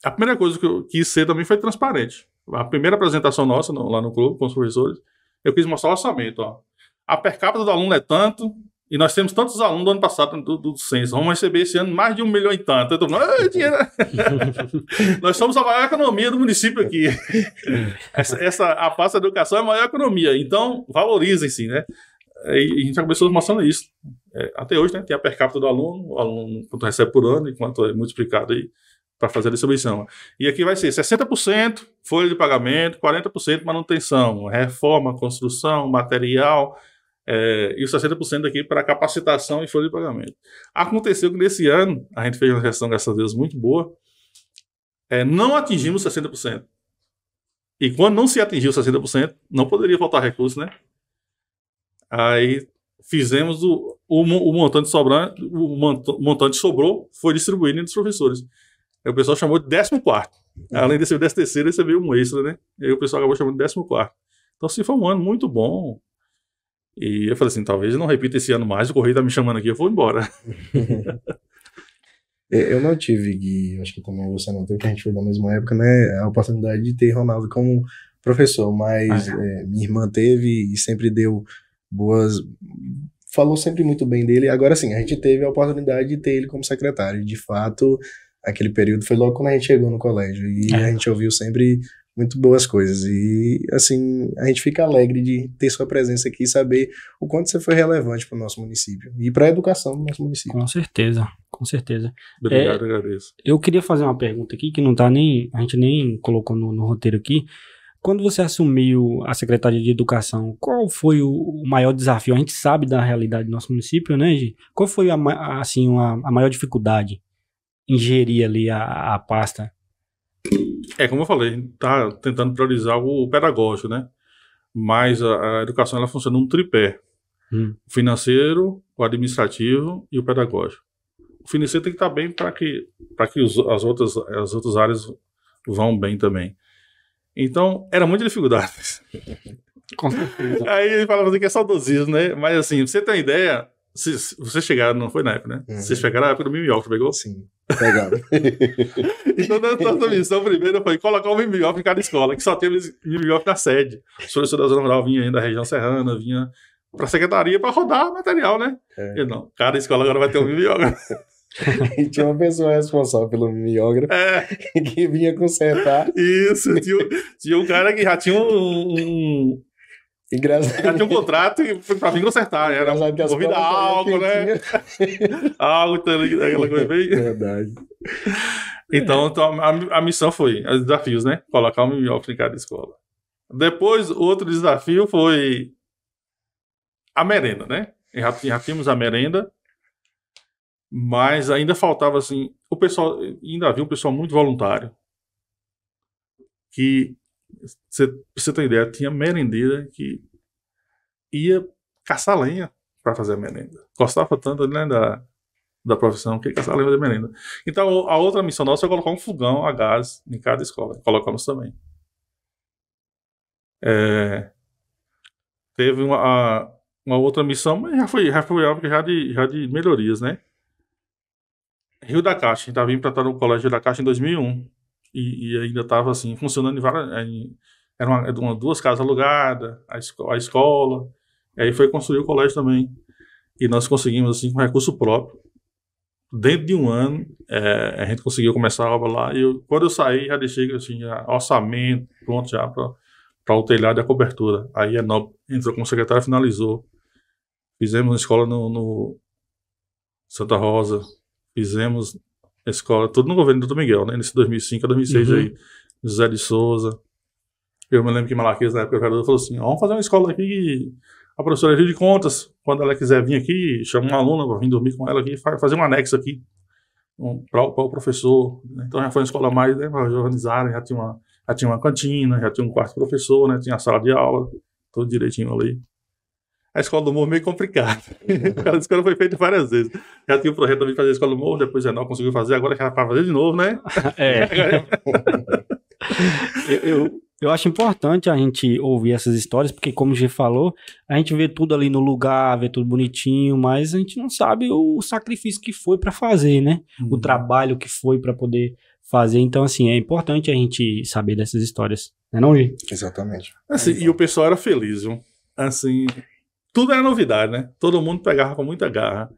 A primeira coisa que eu quis ser também foi transparente. A primeira apresentação nossa lá no clube, com os professores, eu quis mostrar o orçamento. Ó. A per capita do aluno é tanto, e nós temos tantos alunos do ano passado do censo. Vamos receber esse ano mais de 1 milhão e tanto. Eu tô falando, dinheiro. Nós somos a maior economia do município aqui. A pasta da educação é a maior economia. Então, valorizem-se, né? E a gente já começou mostrando isso. Até hoje, né? Tem a per capita do aluno, o aluno quanto recebe por ano e quanto é multiplicado aí para fazer a distribuição. E aqui vai ser 60% folha de pagamento, 40% manutenção, reforma, construção, material, e os 60% aqui para capacitação e folha de pagamento. Aconteceu que nesse ano, a gente fez uma gestão, graças a Deus, muito boa, não atingimos 60%. E quando não se atingiu 60%, não poderia faltar recurso, né? Aí fizemos o montante sobrando, o montante sobrou, foi distribuído entre os professores. Aí o pessoal chamou de 14º. Além de receber 13º, recebeu um extra, né? E aí o pessoal acabou chamando de 14º. Então, assim, foi um ano muito bom. E eu falei assim, talvez eu não repita esse ano mais, o Correio tá me chamando aqui, eu vou embora. Eu não tive, Gui, acho que também você não teve, que a gente foi da mesma época, né? A oportunidade de ter Ronaldo como professor, mas minha irmã teve e sempre deu falou sempre muito bem dele. Agora sim, a gente teve a oportunidade de ter ele como secretário. De fato, aquele período foi logo quando a gente chegou no colégio e a gente ouviu sempre muito boas coisas. E assim, a gente fica alegre de ter sua presença aqui e saber o quanto você foi relevante para o nosso município e para a educação do nosso município. Com certeza, com certeza. Obrigado, agradeço. Eu queria fazer uma pergunta aqui que não tá nem, a gente nem colocou no roteiro aqui. Quando você assumiu a Secretaria de Educação, qual foi o maior desafio? A gente sabe da realidade do nosso município, né, Gi? Qual foi a maior dificuldade em gerir ali a pasta? Como eu falei, a gente está tentando priorizar o pedagógico, né? Mas a educação ela funciona num tripé. O financeiro, o administrativo e o pedagógico. O financeiro tem que estar bem para que as outras áreas vão bem também. Então, era muita dificuldade. Com certeza. Aí ele falava que é saudosismo, né? Mas assim, pra você ter uma ideia, vocês chegaram, não foi na época, né? Vocês pegaram na época do mimeógrafo, pegou? Sim, pegaram. Então, nossa missão primeiro foi colocar o mimeógrafo em cada escola, que só tinha mimeógrafo na sede. Os professores da Zona Rural vinham da região serrana, vinha pra secretaria pra rodar material, né? E não, cada escola agora vai ter um mimeógrafo. E tinha uma pessoa responsável pelo mimeógrafo que vinha consertar. Isso, tinha um cara que já tinha já tinha um contrato pra vir consertar, era movida a álcool, né? Álcool, aquela coisa bem. Verdade. Então a missão foi, os desafios, né? Colocar um mimeógrafo em cada escola. Depois, outro desafio foi a merenda, né? Já tínhamos a merenda. Mas ainda faltava, assim, o pessoal, ainda havia um pessoal muito voluntário, que, pra você ter ideia, tinha merendeira que ia caçar lenha para fazer a merenda. Gostava tanto, né, da profissão, que ia caçar lenha para fazer merenda. Então, a outra missão nossa é colocar um fogão a gás em cada escola. Colocamos também. Teve uma outra missão, mas já foi algo já de melhorias, né? Rio da Caixa, a gente estava vindo para estar no Colégio Rio da Caixa em 2001 e ainda estava assim, funcionando em várias. Eram duas casas alugadas, a escola, e aí foi construir o colégio também. E nós conseguimos, assim, com recurso próprio, dentro de um ano, a gente conseguiu começar a obra lá. E quando eu saí, já deixei assim, orçamento pronto já para o telhado e a cobertura. Aí a Nob entrou como secretário e finalizou. Fizemos uma escola no Santa Rosa, fizemos a escola, tudo no governo do Dr. Miguel, né? Nesse 2005 a 2006 aí, José de Souza. Eu me lembro que Malaquias, na época, o vereador falou assim, vamos fazer uma escola aqui que a professora Gil de Contas, quando ela quiser vir aqui, chama uma aluna para vir dormir com ela aqui, fazer um anexo aqui para o professor. Então já foi uma escola mais, né, para organizarem, já tinha uma cantina, já tinha um quarto professor, né, tinha a sala de aula, tudo direitinho ali. A escola do Morro meio complicada. A escola foi feita várias vezes. Já tinha o projeto também de fazer a escola do Morro, depois já não conseguiu fazer, agora já vai fazer de novo, né? Eu acho importante a gente ouvir essas histórias, porque como o G falou, a gente vê tudo ali no lugar, vê tudo bonitinho, mas a gente não sabe o sacrifício que foi para fazer, né? O trabalho que foi para poder fazer. Então, assim, é importante a gente saber dessas histórias. Não é não, G? Exatamente. Assim, e o pessoal era feliz, viu? Assim, tudo era novidade, né? Todo mundo pegava com muita garra.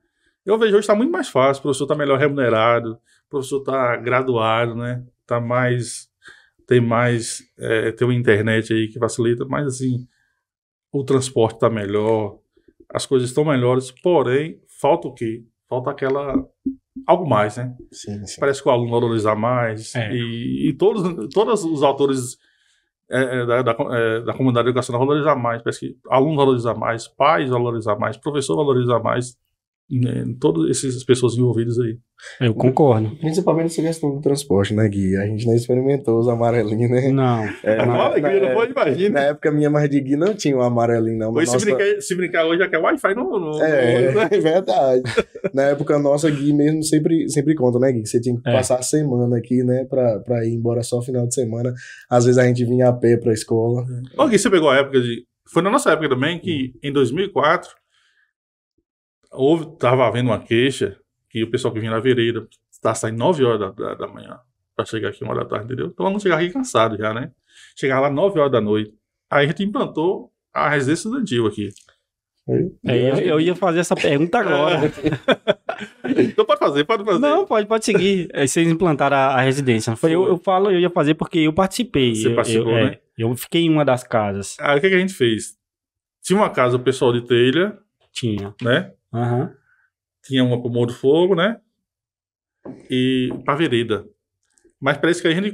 Eu vejo hoje está muito mais fácil, o professor está melhor remunerado, o professor está graduado, né? Tá mais... Tem mais, tem uma internet aí que facilita, mas assim, o transporte está melhor, as coisas estão melhores, porém, falta o quê? Falta algo mais, né? Sim. Parece que o aluno valoriza mais, e todos os autores da comunidade educacional valorizam mais, parece que aluno valoriza mais, pais valorizam mais, professor valoriza mais, né? Todas essas pessoas envolvidas aí. Eu concordo. Principalmente essa questão do transporte, né, Gui? A gente não experimentou os amarelinhos, né? Não. Não pode imaginar. Na época minha mais de Gui não tinha um amarelinho, não. Pois se brincar hoje já quer Wi-Fi é verdade. Na época nossa, Gui mesmo sempre conta, né, Gui? Você tinha que passar a semana aqui, né, pra ir embora só final de semana. Às vezes a gente vinha a pé pra escola. Ô, Gui, você pegou a época de... Foi na nossa época também que, em 2004, tava havendo uma queixa que o pessoal que vinha na Vereda está saindo 9 horas da manhã para chegar aqui 1 hora da tarde, entendeu? Então vamos chegar aqui cansado já, né? Chegar lá 9 horas da noite. Aí a gente implantou a residência estudantil aqui. Eu ia fazer essa pergunta agora. Então pode fazer. Não, pode seguir. Vocês implantaram a residência. Eu ia fazer porque eu participei. Você participou, né? Eu fiquei em uma das casas. Aí o que a gente fez? Tinha uma casa o pessoal de telha. Tinha. Né? Tinha uma pro Morro do Fogo, né? E pra Vereda. Mas parece que a gente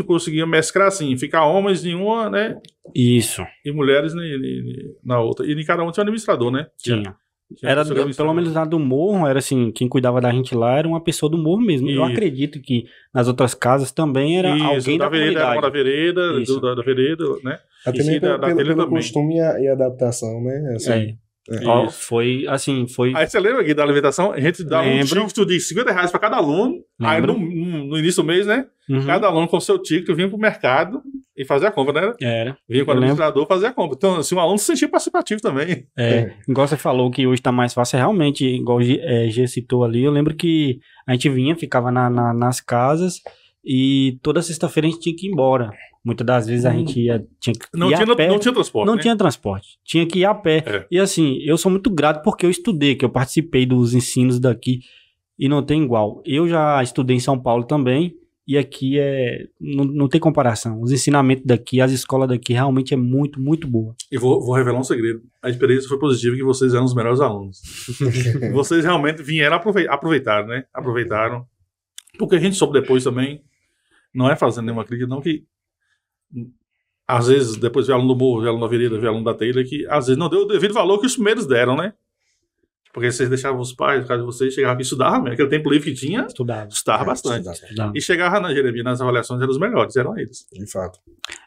conseguia mesclar assim, ficar homens em uma, né? Isso. E mulheres na outra. E em cada um tinha um administrador, né? Tinha era pelo menos lá do Morro, era assim, quem cuidava da gente lá era uma pessoa do Morro mesmo. Isso. Eu acredito que nas outras casas também era alguém da Vereda, comunidade. Da Vereda, da Vereda, né? Até mesmo pelo costume e adaptação, né? Assim, foi assim, Aí você lembra aqui da alimentação? A gente dava um ticket de R$50 para cada aluno. Aí no início do mês, né? Cada aluno com o seu ticket vinha pro mercado e fazia a compra, né? Era. Vinha com o administrador fazer a compra. Então, assim, o aluno se sentia participativo também. Igual você falou que hoje tá mais fácil, realmente, igual o G citou ali, eu lembro que a gente ficava nas casas e toda sexta-feira a gente tinha que ir embora. Muitas das vezes a gente tinha que ir a pé. Não tinha transporte. Não tinha transporte. Tinha que ir a pé. E assim, eu sou muito grato porque eu estudei, que eu participei dos ensinos daqui e não tem igual. Eu já estudei em São Paulo também e aqui não tem comparação. Os ensinamentos daqui, as escolas daqui realmente é muito, muito boa. E vou revelar um segredo. A experiência foi positiva que vocês eram os melhores alunos. Vocês realmente vieram aproveitar, né? Aproveitaram. Porque a gente soube depois também, não é fazendo nenhuma crítica, não, que às vezes, depois vê aluno do Morro, vê aluno da Vereda, vê aluno da telha, que às vezes não deu o devido valor que os primeiros deram, né? Porque vocês deixavam os pais, no caso de vocês, chegavam aqui e estudavam mesmo. Aquele tempo livre que tinha, estudava bastante. Estudava. E chegava na Jeremias, nas avaliações, eram os melhores, eram eles. De fato.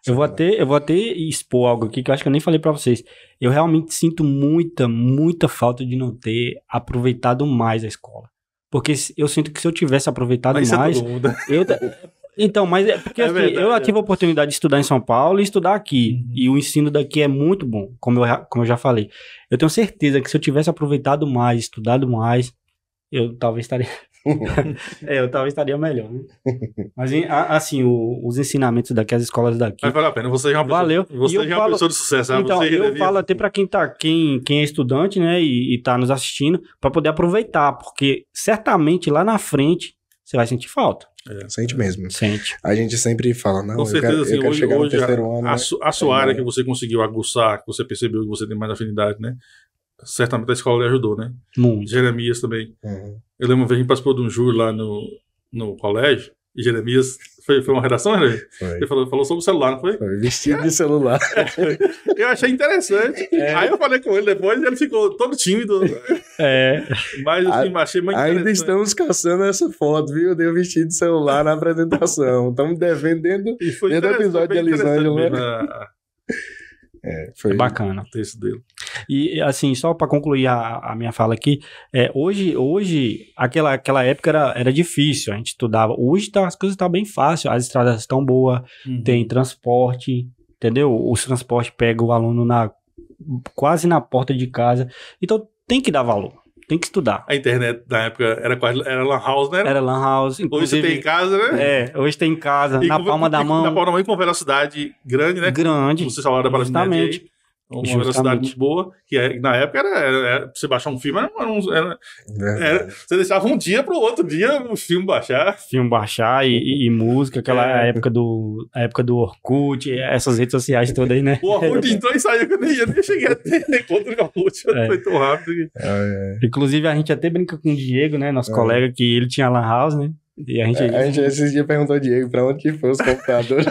Eu vou até expor algo aqui que eu acho que eu nem falei pra vocês. Eu realmente sinto muita, muita falta de não ter aproveitado mais a escola. Porque eu sinto que se eu tivesse aproveitado mais... Então, mas é porque assim, eu tive a oportunidade de estudar em São Paulo e estudar aqui. E o ensino daqui é muito bom, como eu já falei. Eu tenho certeza que se eu tivesse aproveitado mais, estudado mais, eu talvez estaria... eu talvez estaria melhor. Né? Mas assim, os ensinamentos daqui, as escolas daqui... Mas vale a pena, você já é uma pessoa de sucesso. Então, eu falo até para quem é estudante, né, e tá nos assistindo, para poder aproveitar, porque certamente lá na frente você vai sentir falta. Sente mesmo. Sente. A gente sempre fala, não, com certeza, eu quero chegar no terceiro ano. A sua área que você conseguiu aguçar, que você percebeu que você tem mais afinidade, né? certamente a escola lhe ajudou, né? Muito. Jeremias também. Uhum. Eu lembro uma vez que a gente participou de um júri lá no colégio, e Jeremias foi uma redação, né? Foi. Ele falou sobre o celular, não foi? Foi vestido de celular. Eu achei interessante. Aí eu falei com ele depois e ele ficou todo tímido. Mas assim, achei muito interessante. Ainda estamos caçando essa foto, viu? Deu vestido de celular na apresentação. Estamos devendo dentro do episódio de Elisângela. Foi bacana. O texto dele. E assim, só para concluir a minha fala aqui, hoje aquela época era difícil, a gente estudava. Hoje as coisas estão bem fáceis, as estradas estão boas, tem transporte, entendeu? Os transportes pegam o aluno quase na porta de casa. Então tem que dar valor, tem que estudar. A internet na época era lan house, né? Era lan house. Hoje você tem em casa, né? Hoje tem em casa, na palma da mão. Na palma da mão e com velocidade grande, né? Grande. Você falaram da justamente. Uma velocidade muito boa, que na época era você baixar um filme, você deixava um dia pro outro dia o filme baixar. Filme baixar e música, aquela época do Orkut, essas redes sociais todas aí, né? O Orkut entrou e saiu, que eu nem cheguei a ter conta do Orkut, foi tão rápido. Inclusive a gente até brinca com o Diego, né, nosso colega, que ele tinha lan house, né? E a gente esses dias perguntou ao Diego pra onde que foi os computadores.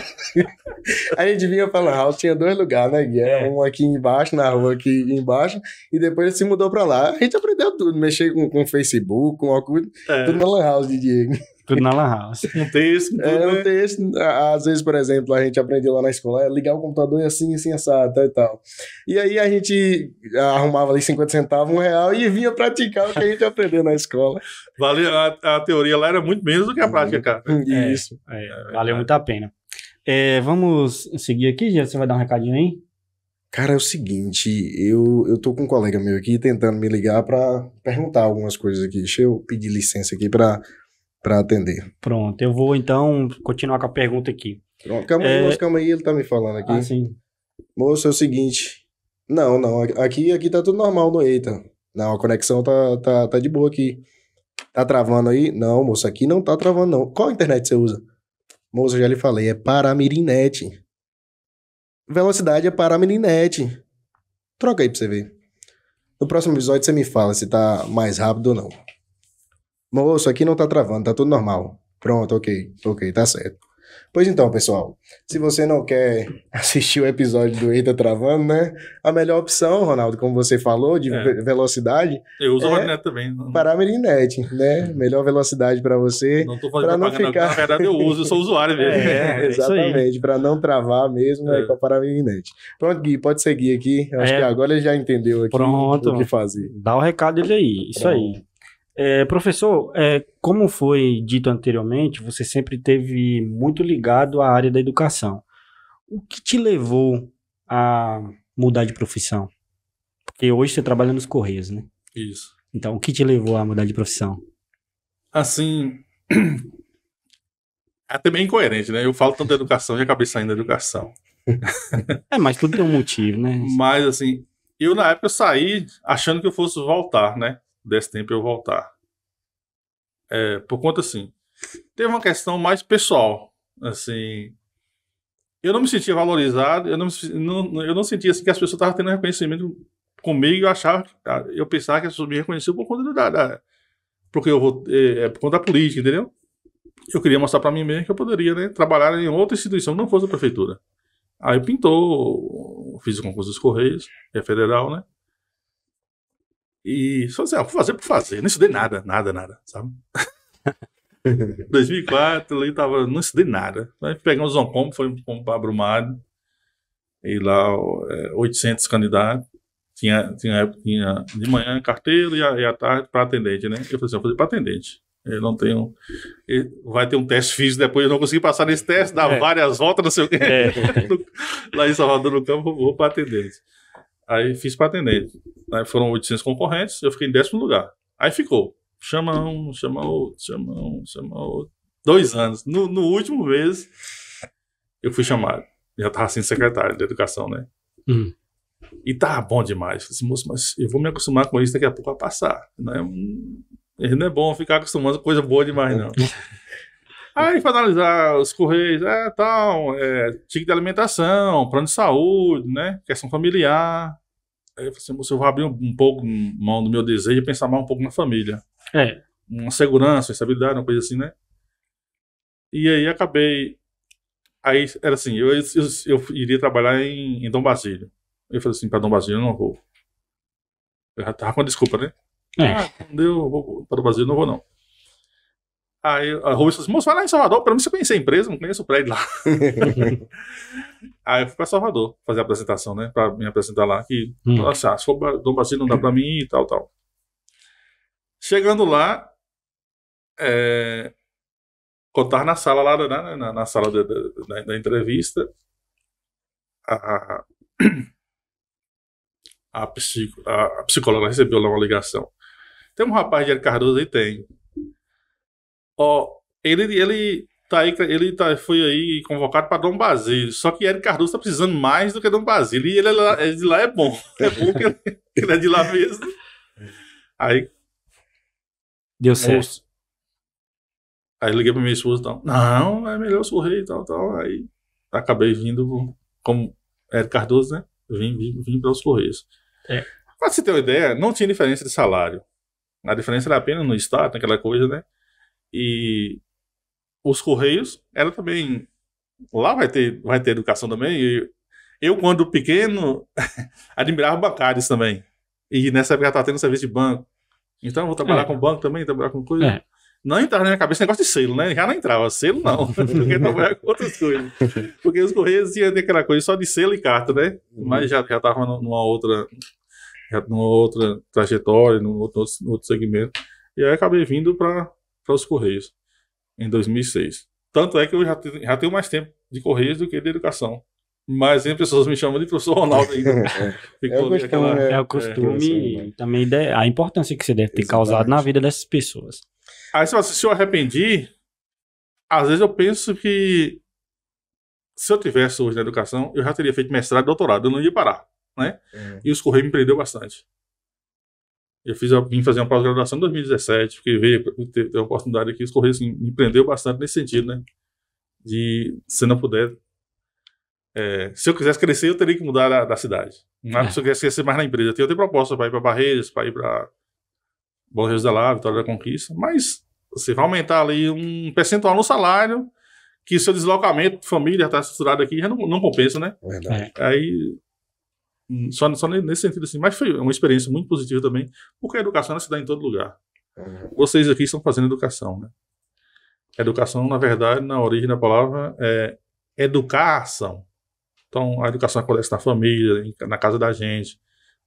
A gente vinha pra Lan House, tinha 2 lugares, né, Gui? Um aqui embaixo, na rua aqui embaixo, e depois ele se mudou pra lá. A gente aprendeu tudo, mexer com Facebook, com Orkut, tudo na Lan House de Diego. Tudo na Lan House. Um texto. Um texto. Às vezes, por exemplo, a gente aprendeu lá na escola, ligar o computador e assim, assado, e tal. E aí a gente arrumava ali 50 centavos, R$1 e vinha praticar o que a gente aprendeu na escola. A teoria lá era muito menos do que a prática, cara. Isso. Valeu muito a pena. Vamos seguir aqui, já você vai dar um recadinho aí? Cara, é o seguinte, eu tô com um colega meu aqui tentando me ligar pra perguntar algumas coisas aqui. Deixa eu pedir licença aqui pra atender. Pronto, eu vou então continuar com a pergunta aqui. Pronto, calma aí, ele tá me falando aqui. Sim. Moço, é o seguinte, não, aqui tá tudo normal no Eita. Não, a conexão tá de boa aqui. Tá travando aí? Não, moço, aqui não tá travando não. Qual internet você usa? Moço, eu já lhe falei, é Paramirinet. Velocidade é Paramirinet. Troca aí pra você ver. No próximo episódio você me fala se tá mais rápido ou não. Moço, aqui não tá travando, tá tudo normal. Pronto, ok, tá certo. Pois então, pessoal, se você não quer assistir o episódio do Eita Travando, né? A melhor opção, Ronaldo, como você falou, de velocidade... Eu uso a Magnet também. Paramirinet, né? Melhor velocidade pra você. Não tô falando pra não ficar... Na verdade, eu sou usuário mesmo. Exatamente, pra não travar mesmo, com a Paramirinet. Pronto, Gui, pode seguir aqui. Acho que agora ele já entendeu aqui o que fazer. Dá o recado dele aí, isso aí. Professor, como foi dito anteriormente, você sempre esteve muito ligado à área da educação. O que te levou a mudar de profissão? Porque hoje você trabalha nos Correios, né? Isso. Então, o que te levou a mudar de profissão? Assim, até bem incoerente, né? Eu falo tanto da educação e acabei saindo da educação. Mas tudo tem um motivo, né? Mas, assim, eu na época saí achando que eu fosse voltar, né? Desse tempo eu voltar. Por conta, assim, teve uma questão mais pessoal, assim, eu não me sentia valorizado, eu não sentia assim, que as pessoas estavam tendo reconhecimento comigo, eu pensava que as pessoas me reconheciam por conta porque eu vou, por conta da política, entendeu? Eu queria mostrar para mim mesmo que eu poderia, né, trabalhar em outra instituição, não fosse a prefeitura. Aí fiz o concurso dos Correios, federal, né? E só assim, vou fazer por fazer. Não estudei nada, sabe? 2004, não estudei nada. Aí pegamos o Zoncom, foi para Brumário. E lá, 800 candidatos. Tinha de manhã carteiro e à tarde para atendente, né? Eu falei assim, vou fazer para atendente. Eu não tenho... Vai ter um teste físico depois, eu não consegui passar nesse teste, dar várias voltas, não sei o quê. Lá em Salvador, no campo, vou para atendente. Aí fiz para atendente. Aí foram 800 concorrentes, eu fiquei em 10º lugar. Aí ficou. Chama um, chama outro. 2 anos. No último mês, eu fui chamado. Já estava sendo secretário de educação, né? E tava bom demais. Falei assim, moço, mas eu vou me acostumar com isso, daqui a pouco vai passar. Não é bom ficar acostumando com coisa boa demais, não. Aí, para analisar os Correios, tique de alimentação, plano de saúde, né? Questão familiar. Aí eu falei assim, moço, eu vou abrir um pouco mão do meu desejo e pensar mais um pouco na família. Uma segurança, uma estabilidade, uma coisa assim, né? E aí acabei... Aí era assim, eu iria trabalhar em Dom Basílio. Eu falei assim, para Dom Basílio eu não vou. Eu já tava com a desculpa, né? Não deu, vou para Dom Basílio, não vou não. Aí a Rubens falou assim, moço, vai lá em Salvador, pelo menos você conhecer a empresa, não conheço o prédio lá. Aí eu fui para Salvador fazer a apresentação, né? Para me apresentar lá, que, nossa, se for Dom Basílio não dá para mim e tal. Chegando lá, quando tava na sala lá, na sala da entrevista, a psicóloga recebeu lá uma ligação. Tem um rapaz de Eric Cardoso aí, tem. Ele foi aí convocado para Dom Basílio, só que Eric Cardoso tá precisando mais do que Dom Basílio, e ele de lá é bom que ele é de lá mesmo. Aí deu certo. Aí eu liguei pra minha esposa e tal. Não, é melhor os Correios e tal. Aí acabei vindo como Eric Cardoso, né? Vim para os Correios. Pra você ter uma ideia, não tinha diferença de salário. A diferença era apenas no estado, naquela coisa, né? E os Correios era também. Lá vai ter educação também. E eu, quando pequeno, admirava bancários também. E nessa época já estava tendo serviço de banco. Então eu vou trabalhar com banco também, trabalhar com coisa. Não entrava na minha cabeça negócio de selo, né? Já não entrava. Selo não. Eu queria trabalhar com outras coisas. Porque os Correios tinham aquela coisa só de selo e carta, né? Mas já estava numa outra trajetória, num outro segmento. E aí acabei vindo para os Correios em 2006. Tanto é que eu já tenho mais tempo de Correios do que de educação. Mas as pessoas me chamam de professor Ronaldo ainda. É o costume e também a importância que você deve ter causado na vida dessas pessoas. Aí se eu arrependi, às vezes eu penso que se eu tivesse hoje na educação, eu já teria feito mestrado e doutorado, eu não ia parar, né? E os Correios me prendeu bastante. Eu vim fazer uma pós-graduação em 2017, porque veio ter a oportunidade aqui, os Correios assim, me prendeu bastante nesse sentido, né? De, se não puder... se eu quisesse crescer, eu teria que mudar da cidade. Mas se eu quisesse crescer mais na empresa, eu tenho proposta para ir para Barreiras, para ir para Bom Jesus da Lava, Vitória da Conquista, mas você vai aumentar ali um percentual no salário, que seu deslocamento de família está estruturado aqui, já não compensa, né? Verdade. Aí, só nesse sentido assim, mas foi uma experiência muito positiva também, porque a educação se dá em todo lugar. Vocês aqui estão fazendo educação, né? Educação, na verdade, na origem da palavra, é educar a ação. Então, a educação acontece na família, na casa da gente,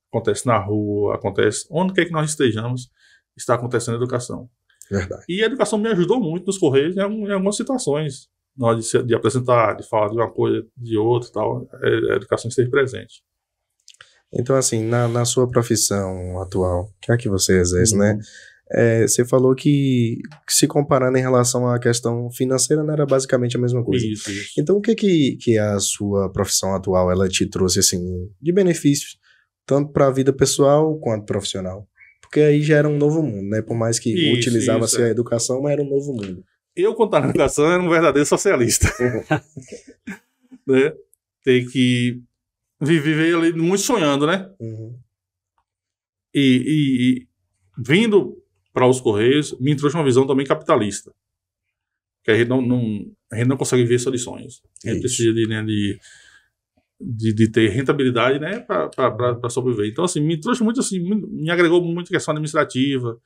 acontece na rua, acontece onde quer que nós estejamos, está acontecendo a educação. Verdade. E a educação me ajudou muito nos Correios em algumas situações, na hora de apresentar, de falar de uma coisa, de outra e tal. A educação esteve presente. Então, assim, na sua profissão atual, que é a que você exerce, né? Você falou que se comparando em relação à questão financeira, não era basicamente a mesma coisa. Isso. Então, o que a sua profissão atual ela te trouxe, assim, de benefícios, tanto para a vida pessoal quanto profissional? Porque aí já era um novo mundo, né? Por mais que utilizava-se a educação, mas era um novo mundo. Eu, quando estava na educação, era um verdadeiro socialista. Né? Tem que viver ali muito sonhando, né? E vindo para os Correios, me trouxe uma visão também capitalista. Que a gente não consegue viver só de sonhos. A gente precisa de ter rentabilidade, né, para sobreviver. Então, assim, me trouxe muito, assim, me agregou muito a questão administrativa,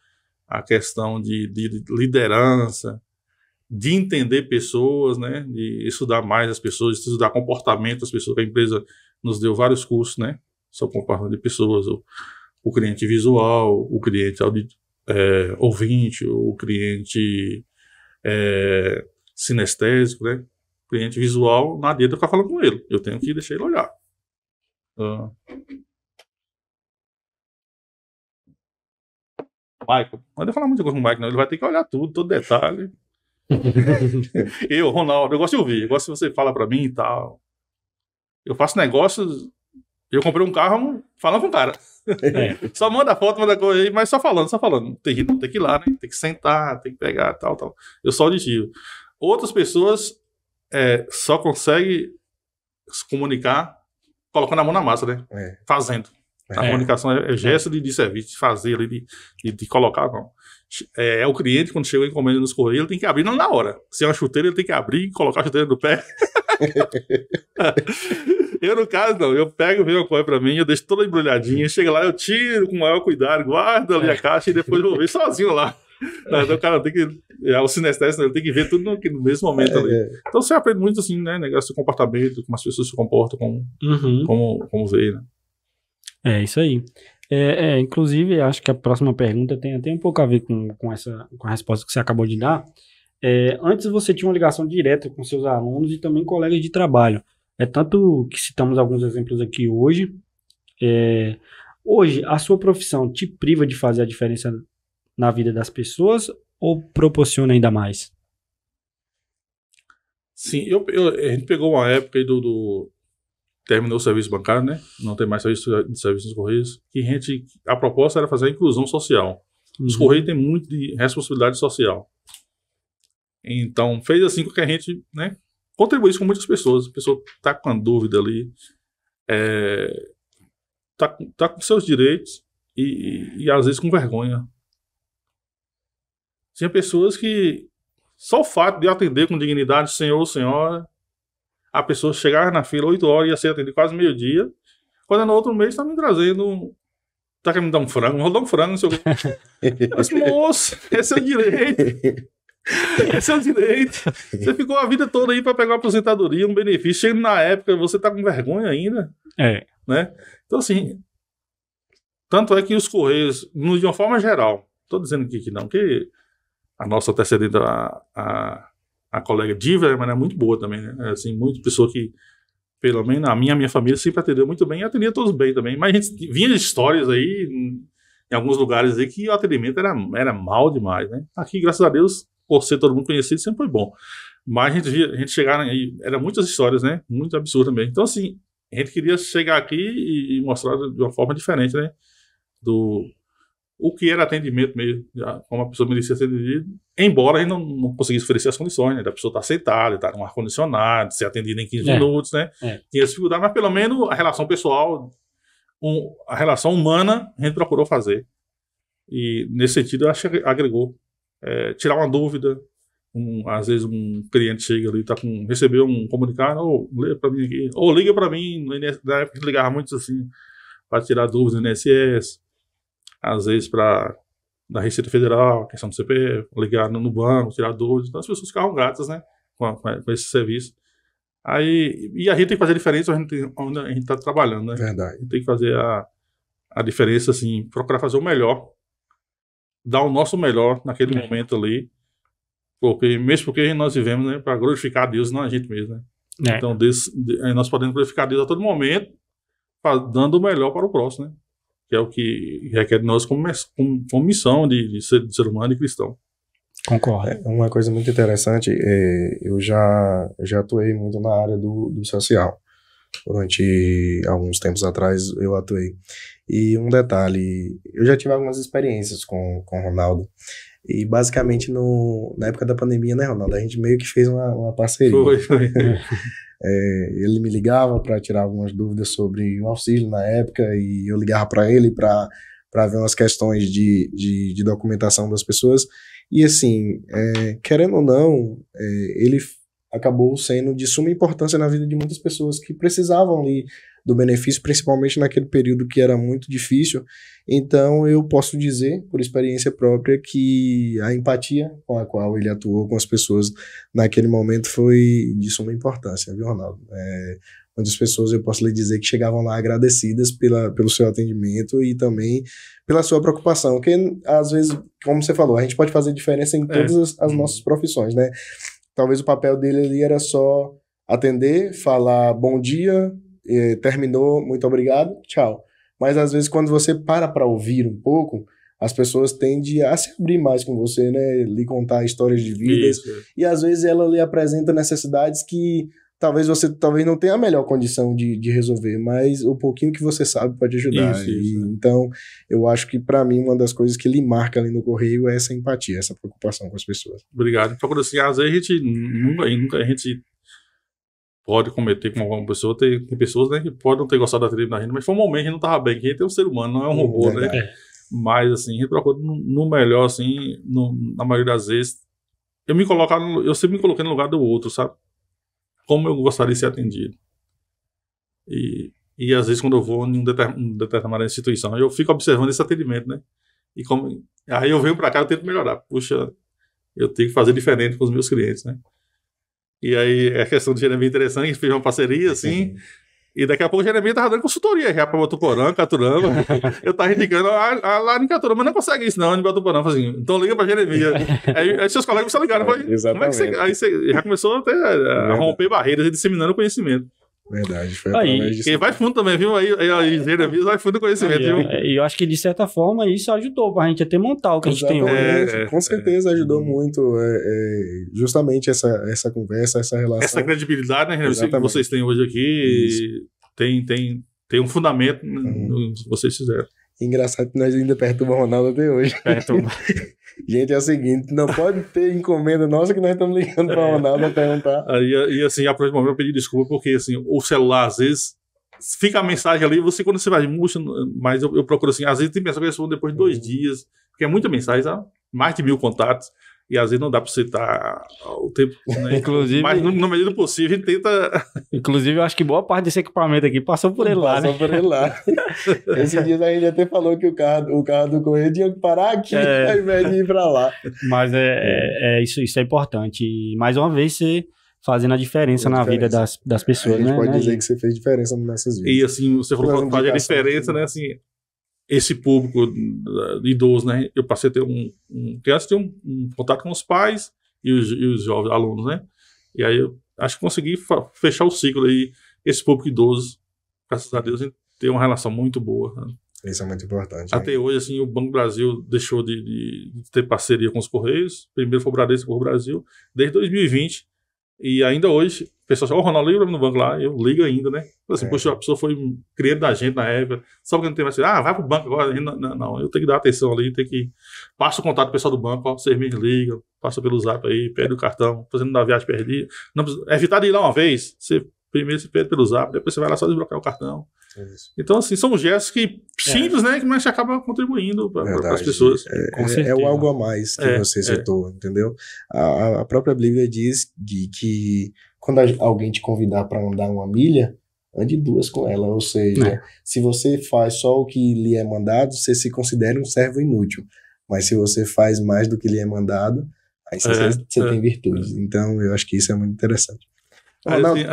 a questão de liderança, de entender pessoas, né, de estudar mais as pessoas, de estudar comportamento das pessoas. A empresa nos deu vários cursos, né, sobre comportamento de pessoas, o cliente visual, o cliente ouvinte, o cliente sinestésico, né? O cliente visual, não adianta ficar falando com ele. Eu tenho que deixar ele olhar. Michael, não adianta falar muita coisa com o Michael, não. Ele vai ter que olhar tudo, todo detalhe. Ronaldo, eu gosto de ouvir. Eu gosto se você fala pra mim e tal. Eu faço negócios. Eu comprei um carro falando com o cara. Só manda foto, manda coisa aí, mas só falando. Tem que ir lá, né? Tem que sentar, tem que pegar, tal. Eu só auditivo. Outras pessoas só conseguem se comunicar colocando a mão na massa, né? Fazendo. A comunicação é gesto de serviço, de fazer ali, de colocar, não. É o cliente, quando chega a encomenda nos Correios, ele tem que abrir não na hora. Se é uma chuteira, ele tem que abrir e colocar a chuteira no pé. Eu, no caso, não. Eu pego, venho a coisa pra mim, eu deixo toda embrulhadinha, chega lá, eu tiro com o maior cuidado, guardo ali a caixa e depois eu vou ver sozinho lá. Então o cara tem que... o sinestésico, ele tem que ver tudo no mesmo momento ali. Então você aprende muito assim, né? Negócio de comportamento, como as pessoas se comportam, como vê, né? Isso aí. Inclusive, acho que a próxima pergunta tem até um pouco a ver com a resposta que você acabou de dar. Antes você tinha uma ligação direta com seus alunos e também colegas de trabalho. Tanto que citamos alguns exemplos aqui hoje. Hoje, a sua profissão te priva de fazer a diferença na vida das pessoas ou proporciona ainda mais? Sim, a gente pegou uma época aí terminou o serviço bancário, né? Não tem mais serviço nos Correios. E a proposta era fazer a inclusão social. Os Correios têm muito de responsabilidade social. Então, fez assim com que a gente, né, contribuísse com muitas pessoas. A pessoa está com uma dúvida ali, tá com seus direitos e às vezes com vergonha. Tinha pessoas que só o fato de atender com dignidade, senhor ou senhora, a pessoa chegava na fila 8 horas e ia ser atendida quase meio-dia. Quando no outro mês está me trazendo, tá querendo me dar um frango, vou dar um frango, não sei o quê. Mas, moço, esse é o direito. Esse é o direito. Você ficou a vida toda aí para pegar uma aposentadoria, um benefício. Chega na época, você tá com vergonha ainda. Né? Então, assim, tanto é que os Correios, de uma forma geral, tô dizendo aqui que não, que a nossa antecedente, a colega Diva, mas é muito boa também, né? Assim, muita pessoa que, pelo menos a minha família sempre atendeu muito bem e atendia todos bem também. Mas a gente vinha de histórias aí, em alguns lugares aí, que o atendimento era mal demais, né? Aqui, graças a Deus, por ser todo mundo conhecido, sempre foi bom. Mas a gente chegava aí, eram muitas histórias, né? Muito absurdas mesmo. Então, assim, a gente queria chegar aqui e mostrar de uma forma diferente, né? O que era atendimento mesmo, como a pessoa merecia ser atendida, embora a gente não conseguisse oferecer as condições, né? Da pessoa estar sentada, estar com ar-condicionado, ser atendida em 15 minutos, né? Tinha dificuldade, mas pelo menos a relação pessoal, a relação humana, a gente procurou fazer. E nesse sentido, eu acho que agregou. Tirar uma dúvida, às vezes um cliente chega ali, recebeu um comunicado, lê para mim aqui, ou liga para mim, na época que ligava muito assim, para tirar dúvidas no INSS, às vezes da Receita Federal, questão do CPF, ligar no banco, tirar dúvidas. Então as pessoas ficavam gratas, né, com esse serviço. E a gente tem que fazer a diferença onde a gente está trabalhando, né? Verdade. A gente tem que fazer a diferença, assim, procurar fazer o melhor, dar o nosso melhor naquele momento ali, mesmo porque nós vivemos, né, para glorificar a Deus, não a gente mesmo, né? Então nós podemos glorificar a Deus a todo momento, dando o melhor para o próximo, né? Que é o que requer de nós como missão de ser humano e cristão. Concordo. Uma coisa muito interessante, eu já atuei muito na área do social. Durante alguns tempos atrás eu atuei. E um detalhe, eu já tive algumas experiências com o Ronaldo. E basicamente na época da pandemia, né, Ronaldo? A gente meio que fez uma parceria. Foi. Ele me ligava para tirar algumas dúvidas sobre o auxílio na época e eu ligava para ele para ver umas questões de documentação das pessoas. E assim, querendo ou não, ele acabou sendo de suma importância na vida de muitas pessoas que precisavam ali do benefício, principalmente naquele período que era muito difícil. Então eu posso dizer, por experiência própria, que a empatia com a qual ele atuou com as pessoas naquele momento foi de suma importância, viu, Ronaldo? Muitas pessoas, eu posso lhe dizer, que chegavam lá agradecidas pelo seu atendimento e também pela sua preocupação, porque às vezes, como você falou, a gente pode fazer diferença em todas as nossas profissões, né? Talvez o papel dele ali era só atender, falar bom dia, terminou, muito obrigado, tchau. Mas às vezes quando você para ouvir um pouco, as pessoas tendem a se abrir mais com você, né? Lhe contar histórias de vidas. E às vezes ela lhe apresenta necessidades que talvez você não tenha a melhor condição de resolver, mas o pouquinho que você sabe pode ajudar. Então, eu acho que para mim uma das coisas que lhe marca ali no Correio é essa empatia, essa preocupação com as pessoas. Obrigado. Procura assim, às vezes a gente pode cometer com alguma pessoa, tem pessoas, né, que podem não ter gostado da tribo da gente, mas foi um momento que a gente não tava bem, que a gente é um ser humano, não é um robô, né? Mas, assim, a gente procura no melhor, assim, na maioria das vezes, eu sempre me coloquei no lugar do outro, sabe? Como eu gostaria de ser atendido. E às vezes, quando eu vou em determinada instituição, eu fico observando esse atendimento, né? Aí eu venho pra cá, eu tento melhorar. Puxa, eu tenho que fazer diferente com os meus clientes, né? E aí, a questão do Jeremias é interessante, a gente fez uma parceria, assim, e daqui a pouco o Jeremias tava dando consultoria já pra Botuporã, Caturama. Eu tava indicando, lá em Caturama não consegue isso não, em Botuporã. Eu falei assim, então liga pra Jeremias. Aí seus colegas precisam ligar, como é que você... Aí você já começou até a romper barreiras e disseminando conhecimento. Verdade, foi através disso. Quem vai fundo também, viu? Aí Jeremias vai fundo do conhecimento, viu? E eu acho que, de certa forma, isso ajudou pra gente até montar o que a gente tem hoje. Com certeza ajudou muito justamente essa conversa, essa relação. Essa credibilidade, né, que vocês têm hoje aqui, tem um fundamento no que vocês fizeram. Engraçado que nós ainda perturbamos o Ronaldo até hoje. Gente, é o seguinte, não pode ter encomenda nossa que nós estamos ligando para o Ronaldo a perguntar. E assim, a próxima momento eu pedi desculpa, porque assim, o celular, às vezes, fica a mensagem ali, quando você vai, mas eu procuro assim, às vezes tem mensagem que eu respondo depois de 2 dias, porque é muita mensagem, sabe? Mais de 1000 contatos. E às vezes não dá para você estar o tempo, né? Inclusive, mas na medida do possível a gente tenta... Inclusive, eu acho que boa parte desse equipamento aqui passou por ele lá, né? Passou por ele lá. Esses dias a gente até falou que o carro do correio tinha que parar aqui ao invés de ir para lá. Mas isso é importante. E mais uma vez você fazendo a diferença na vida das pessoas, né? A gente pode dizer que você fez diferença nas nossas vidas. E assim, você falou que fazer a diferença, né? Assim, esse público idoso, né? Eu passei a ter um contato com os pais e os jovens alunos, né? E aí eu acho que consegui fechar o ciclo aí. Esse público idoso, graças a Deus, a gente tem uma relação muito boa. Né? Isso é muito importante. Até hoje, assim, o Banco do Brasil deixou de ter parceria com os Correios. Primeiro foi o Bradesco e o Brasil, desde 2020. E ainda hoje, o pessoal fala, Ronaldo, liga no banco lá, eu ligo ainda, né? Assim, poxa, a pessoa foi cliente da gente na época, só que não tem mais assim, vai pro banco agora. Não, eu tenho que dar atenção ali, passa o contato do pessoal do banco, vocês me ligam, passa pelo zap aí, pede o cartão, fazendo da viagem perdida. Não precisa, evitar de ir lá uma vez, primeiro você pede pelo zap, depois você vai lá só desbloquear o cartão. Isso. Então, assim, são gestos simples, né? Que a gente acaba contribuindo para as pessoas. É o algo a mais que você citou, entendeu? A própria Bíblia diz que quando alguém te convidar para andar 1 milha, ande 2 com ela. Ou seja, se você faz só o que lhe é mandado, você se considera um servo inútil. Mas se você faz mais do que lhe é mandado, aí você tem virtudes. Então, eu acho que isso é muito interessante.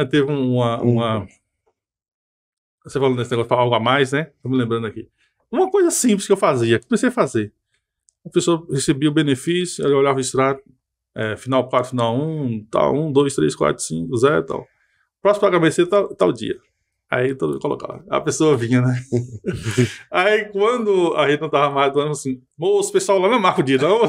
Teve uma... Você falou nesse negócio, algo a mais, né? Tô me lembrando aqui. Uma coisa simples que eu fazia, comecei a fazer. A pessoa recebia o benefício, ela olhava o extrato, final 4, final 1, tal, 1, 2, 3, 4, 5, 0, tal. Próximo pagamento ser tal dia. Aí todo mundo colocava. A pessoa vinha, né? Aí quando a gente não tava mais do ano, assim, moço, o pessoal lá não marca o dia, não.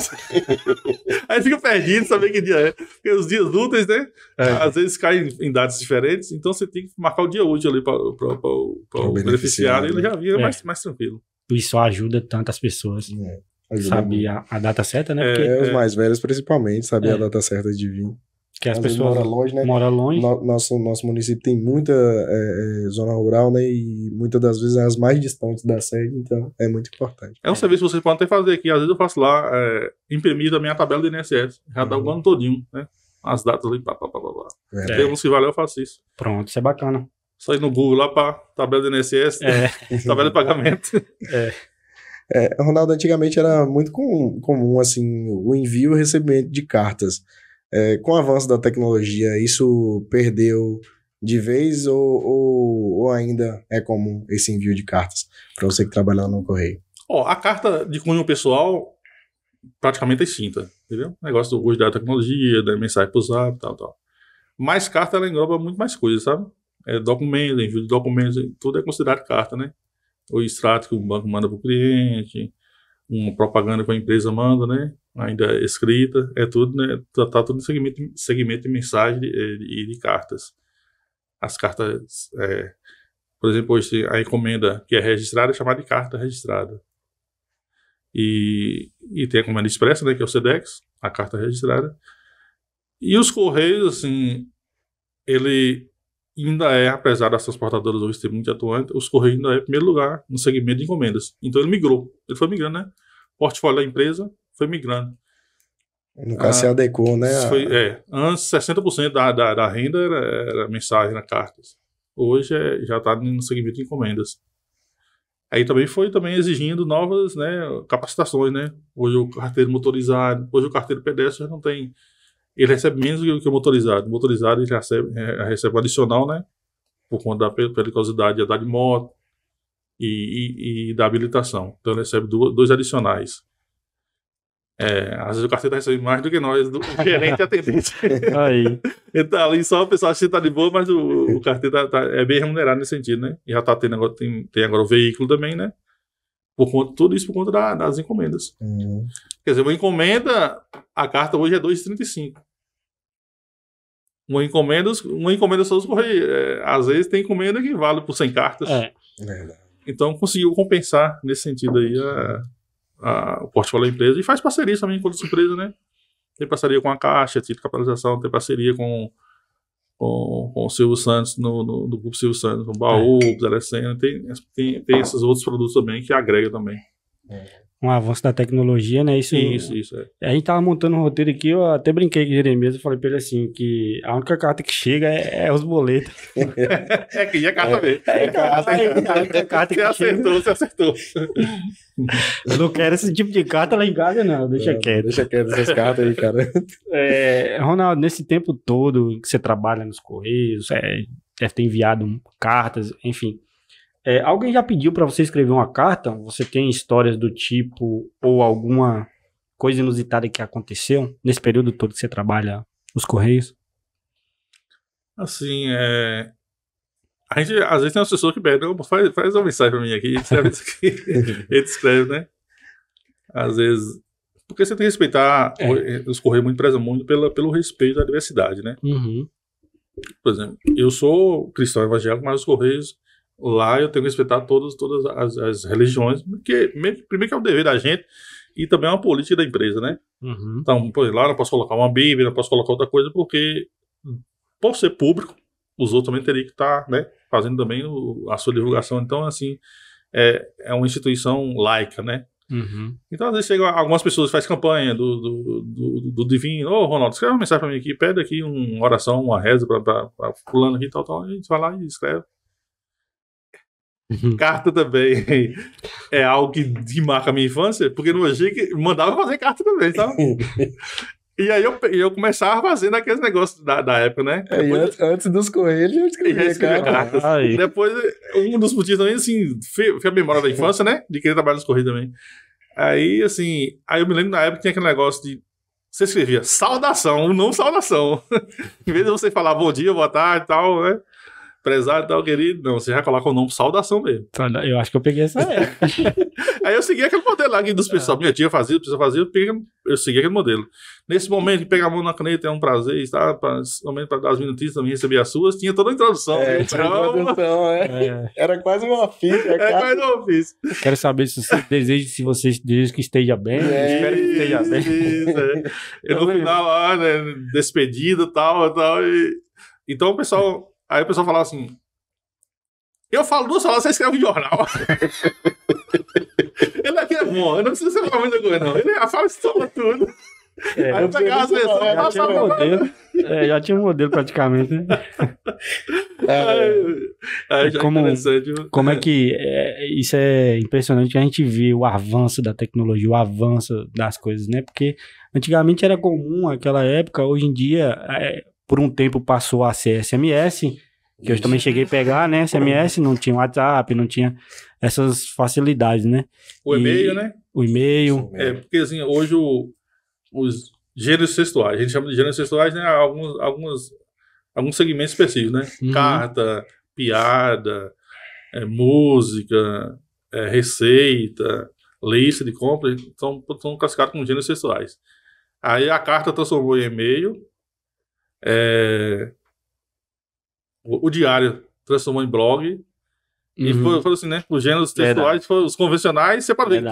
Aí fica perdido, saber que dia é. Porque os dias úteis, né? Às vezes caem em datas diferentes, então você tem que marcar o dia útil ali para o beneficiário e ele já vinha mais tranquilo. Isso ajuda tanto as pessoas. Saber a data certa, né? Porque os mais velhos, principalmente, saber a data certa de vir. Que as pessoas moram longe, né? Mora longe. Nosso município tem muita zona rural, né? E muitas das vezes é as mais distantes da sede, então é muito importante. É um serviço que vocês podem até fazer aqui. Às vezes eu faço lá, imprimir da minha tabela do INSS. Já dá o ano todinho, né? As datas ali, Tem uns que valeu, eu faço isso. Pronto, isso é bacana. Só ir no Google lá para tabela do INSS, tabela de pagamento. Ronaldo, antigamente era muito comum, assim, o envio e o recebimento de cartas. Com o avanço da tecnologia, isso perdeu de vez ou ainda é comum esse envio de cartas para você que trabalha no correio? A carta de cunho pessoal praticamente é extinta, entendeu? O negócio do uso da tecnologia, da mensagem para usar, tal. Mas carta, ela engloba muito mais coisas, sabe? Documentos, envio de documentos, tudo é considerado carta, né? O extrato que o banco manda para o cliente, uma propaganda que a empresa manda, né? Ainda escrita, tudo, né? Tá tudo em segmento de mensagem e de cartas. As cartas, por exemplo, hoje a encomenda que é registrada é chamada de carta registrada. E tem a encomenda expressa, né? Que é o SEDEX, a carta registrada. E os Correios, assim, ele ainda é, apesar das transportadoras hoje serem muito atuantes, os Correios ainda é em primeiro lugar no segmento de encomendas. Então ele migrou, ele foi migrando, né? O portfólio da empresa foi migrando. No caso, se adequou, né? Antes 60% da renda era mensagem, era cartas. Hoje já está no segmento de encomendas. Aí também foi exigindo novas, né, capacitações, né? Hoje o carteiro motorizado, hoje o carteiro pedestre já não tem. Ele recebe menos do que o motorizado. O motorizado ele recebe um adicional, né? Por conta da periculosidade de andar de moto e da habilitação. Então ele recebe dois adicionais. Às vezes o carteiro recebe mais do que nós, do gerente e atendente. Aí. Então ali só o pessoal acha que tá de boa, mas o carteiro é bem remunerado nesse sentido, né? E já tá tendo agora, tem agora o veículo também, né? Tudo isso por conta das encomendas. Quer dizer, uma encomenda, a carta hoje é 2,35. Uma encomenda só os Correios. Às vezes tem encomenda que vale por 100 cartas. Então conseguiu compensar nesse sentido aí o portfólio da empresa. E faz parceria também com outras empresas, né? Tem parceria com a Caixa, Título de Capitalização, tem parceria com o Silvio Santos, no Grupo Silvio Santos, no Baú, Telecena, tem esses outros produtos também que agrega também. Um avanço da tecnologia, né? Isso. A gente tava montando um roteiro aqui, eu até brinquei com o Jeremias e falei pra ele assim, que a única carta que chega é os boletos. Que é carta mesmo. Carta que você acertou. Eu não quero esse tipo de carta lá em casa, não. Deixa quieto. Deixa quieto essas cartas aí, cara. Ronaldo, nesse tempo todo que você trabalha nos Correios, deve ter enviado cartas, enfim. Alguém já pediu para você escrever uma carta? Você tem histórias do tipo ou alguma coisa inusitada que aconteceu nesse período todo que você trabalha nos Correios? Assim, a gente, às vezes tem umas pessoas que pedem, faz uma mensagem para mim aqui, escreve isso aqui. Ele escreve, né? Às vezes, porque você tem que respeitar, os Correios muito prezam muito pelo respeito à diversidade, né? Uhum. Por exemplo, eu sou cristão evangélico, mas os Correios lá eu tenho que respeitar todas as religiões, porque primeiro que é um dever da gente e também é uma política da empresa, né? Uhum. Então, por exemplo, lá não posso colocar uma Bíblia, não posso colocar outra coisa, porque por ser público, os outros também teriam que estar, né, fazendo também a sua divulgação. Então, assim, é uma instituição laica, né? Uhum. Então, às vezes chegam algumas pessoas que fazem campanha do divino. Ronaldo, escreve uma mensagem para mim aqui, pede aqui uma oração, uma reza para fulano aqui, tal, a gente vai lá e escreve. Carta também é algo que marca a minha infância, porque no Egito mandava fazer carta também, sabe? E aí eu começava fazendo aqueles negócios da época, né? Antes dos Correios eu escrevia cartas. Depois, um dos motivos também, assim, foi a memória da infância, né? De querer trabalhar nos Correios também. Aí, assim, eu me lembro na época que tinha aquele negócio de você escrevia saudação, não saudação. Em vez de você falar bom dia, boa tarde e tal, né? Prezado e tal, querido. Não, você já coloca o nome saudação mesmo. Eu acho que eu peguei essa época. Aí eu segui aquele modelo lá dos pessoal. Minha tia fazia, eu segui aquele modelo. Nesse momento de pegar a mão na caneta é um prazer, estar somente para dar as minutinhas também receber as suas, tinha toda a introdução. Era quase uma ofício. Quase uma ofício. Quero saber se você deseja que esteja bem. Espero que esteja bem. E no final lá, né, despedida e tal. Então o pessoal. Aí o pessoal falava assim, eu falo 2 palavras, você escreve um jornal. Ele aqui é bom, eu não preciso ser muita coisa, não. Ele fala isso tudo. Aí eu pegava as versões, já tinha um modelo praticamente, né? Como é que isso é impressionante, que a gente vê o avanço da tecnologia, o avanço das coisas, né? Porque antigamente era comum naquela época, hoje em dia... por um tempo passou a ser SMS, que eu também cheguei a pegar, né? SMS, não tinha WhatsApp, não tinha essas facilidades, né? O e-mail, né? O e-mail. Porque assim, hoje os gêneros textuais, a gente chama de gêneros textuais, né? Alguns segmentos específicos, né? Uhum. Carta, piada, música, receita, lista de compras, são classificados como gêneros textuais. Aí a carta transformou em e-mail, o diário transformou em blog. E foi assim, né? Os gêneros textuais foram os convencionais. Você pode ver que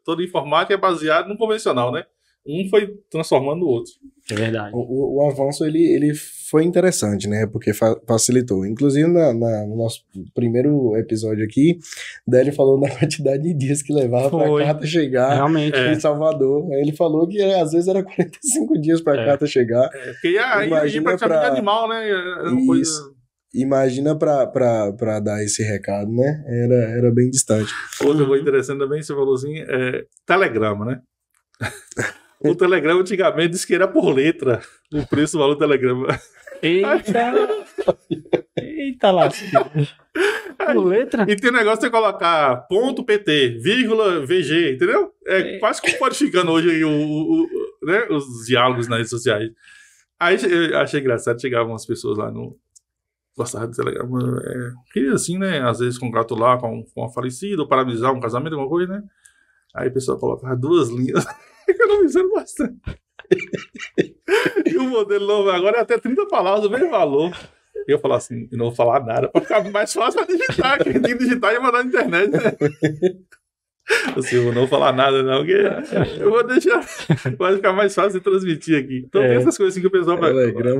toda informática é baseada no convencional, né? um foi transformando o outro. É verdade. O avanço, ele foi interessante, né? Porque facilitou. Inclusive, no nosso primeiro episódio aqui, Délio falou da quantidade de dias que levava para a carta chegar Realmente. em Salvador. Ele falou que às vezes era 45 dias para a carta chegar. Porque ia praticamente animal, né? Era uma coisa... Imagina para dar esse recado, né? Era bem distante. Outra coisa interessante também, você falou assim, telegrama, né? O telegrama antigamente disse que era por letra o preço do valor do telegrama. Eita lasqueira. Por letra? E tem um negócio de você colocar ponto .pt, vírgula VG, entendeu? Quase como pode ficando hoje aí né, os diálogos nas redes sociais. Aí eu achei engraçado, chegavam as pessoas lá no... Gostavam do telegrama. Queria assim, né? Às vezes congratular com uma falecida, ou parabenizar um casamento, alguma coisa, né? Aí a pessoa colocava 2 linhas, economizando bastante. E o modelo novo agora é até 30 palavras, o mesmo valor. E eu falo assim, eu não vou falar nada, pra ficar mais fácil pra digitar. Quem tem que digitar e mandar na internet, né? Assim, eu não vou falar nada, não, porque eu vou deixar. Vai ficar mais fácil de transmitir aqui. Então tem essas coisas assim que o pessoal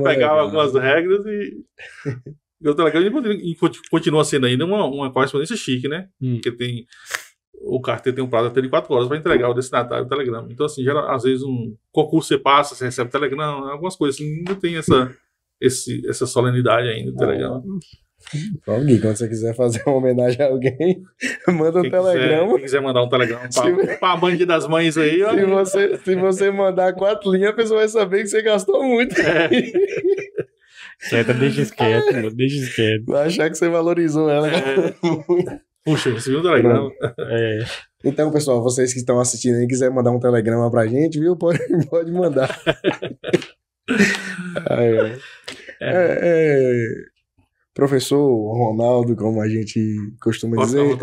pegava algumas regras e o Telegram continua sendo ainda uma correspondência chique, né? Porque tem. O carteiro tem um prazo até de 4 horas para entregar o destinatário do Telegram. Então, assim, às vezes um concurso você passa, você recebe o Telegram, algumas coisas assim, ainda tem essa solenidade ainda do Telegram. Bom, Gui, quando você quiser fazer uma homenagem a alguém, manda um telegrama. Quem quiser mandar um telegrama para a mãe das mães aí, se você mandar 4 linhas, a pessoa vai saber que você gastou muito. Deixa quieto. Vai achar que você valorizou ela. Puxa, recebi um telegrama. Então, pessoal, vocês que estão assistindo aí, quiserem mandar um telegrama pra gente, viu? Pode mandar. Professor Ronaldo, como a gente costuma dizer,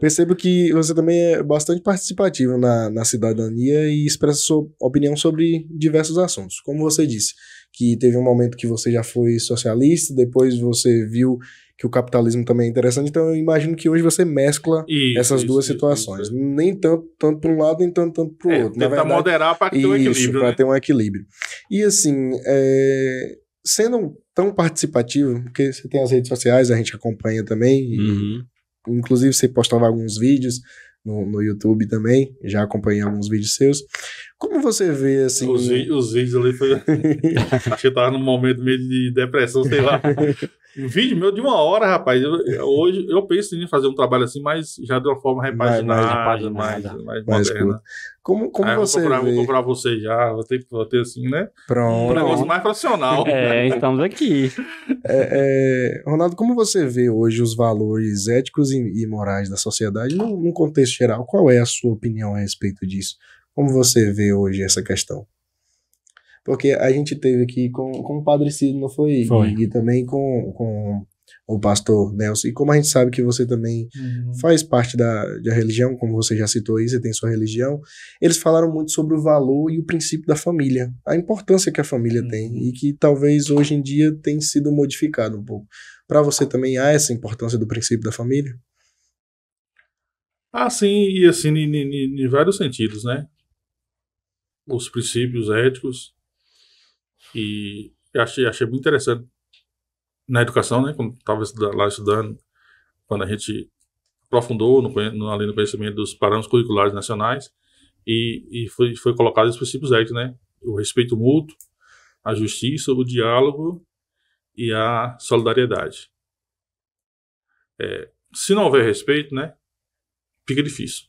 percebo que você também é bastante participativo na cidadania e expressa sua opinião sobre diversos assuntos. Como você disse, que teve um momento que você já foi socialista, depois você viu que o capitalismo também é interessante, então eu imagino que hoje você mescla essas duas situações. Isso. Nem tanto para um lado, nem tanto para o outro. Tentar moderar para ter um equilíbrio. Para ter um equilíbrio. E assim, sendo tão participativo, porque você tem as redes sociais, a gente acompanha também, inclusive você postava alguns vídeos no YouTube também, já acompanhei alguns vídeos seus. Como você vê, assim... Os vídeos ali foi... Acho que eu tava num momento meio de depressão, sei lá. Um vídeo meu de 1 hora, rapaz. Hoje eu penso em fazer um trabalho assim, mas já de uma forma repaginada, mais moderna. Como você vê? Vou comprar você já, vou ter assim, né? Pronto. Um negócio mais profissional. Estamos aqui. Ronaldo, como você vê hoje os valores éticos e morais da sociedade num contexto geral? Qual é a sua opinião a respeito disso? Como você vê hoje essa questão? Porque a gente teve aqui com o Padre Ciro, não foi? E também com o pastor Nelson. E como a gente sabe que você também faz parte da religião, como você já citou aí, você tem sua religião, eles falaram muito sobre o valor e o princípio da família, a importância que a família tem e que talvez hoje em dia tem sido modificado um pouco. Para você também há essa importância do princípio da família? Sim, e assim, em vários sentidos, né? Os princípios éticos. E achei muito interessante na educação, né? Quando estava lá estudando, quando a gente aprofundou ali no conhecimento dos parâmetros curriculares nacionais e foi colocado os princípios éticos, né? O respeito mútuo, a justiça, o diálogo e a solidariedade. Se não houver respeito, né? Fica difícil.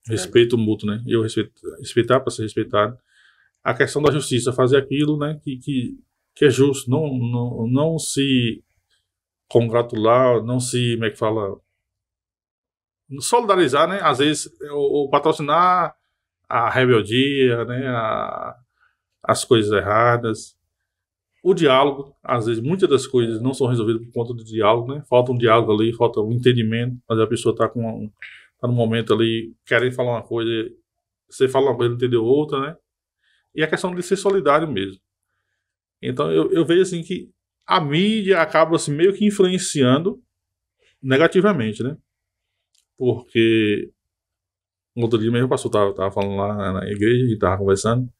Respeito mútuo, né? Eu respeitar para ser respeitado. A questão da justiça, fazer aquilo, né, que é justo, não se congratular, não se, como é que fala, solidarizar, né, às vezes, ou patrocinar a rebeldia, né, as coisas erradas. O diálogo, às vezes, muitas das coisas não são resolvidas por conta do diálogo, né, falta um diálogo ali, falta um entendimento, mas a pessoa tá num momento ali, querendo falar uma coisa, você fala uma coisa, não entendeu outra, né. E a questão de ser solidário mesmo. Então eu vejo assim que a mídia acaba assim, meio que influenciando negativamente, né? Porque Um outro dia mesmo o pastor tava falando lá na igreja, e tava conversando,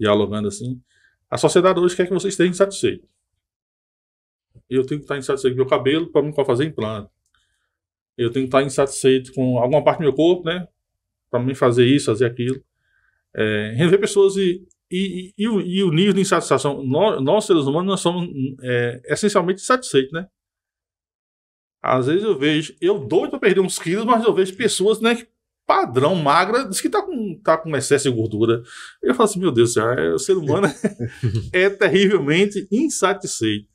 dialogando assim. A sociedade hoje quer que você esteja insatisfeito. Eu tenho que estar insatisfeito com o meu cabelo para fazer implante. Eu tenho que estar insatisfeito com alguma parte do meu corpo, né? Para mim fazer isso, fazer aquilo. A gente vê pessoas e o nível de insatisfação. Nós seres humanos, nós somos essencialmente insatisfeitos, né? Às vezes eu vejo, eu doido para perder uns quilos, mas eu vejo pessoas, né, padrão, magra, diz que tá com excesso de gordura. Eu falo assim, meu Deus do céu, o ser humano é terrivelmente insatisfeito.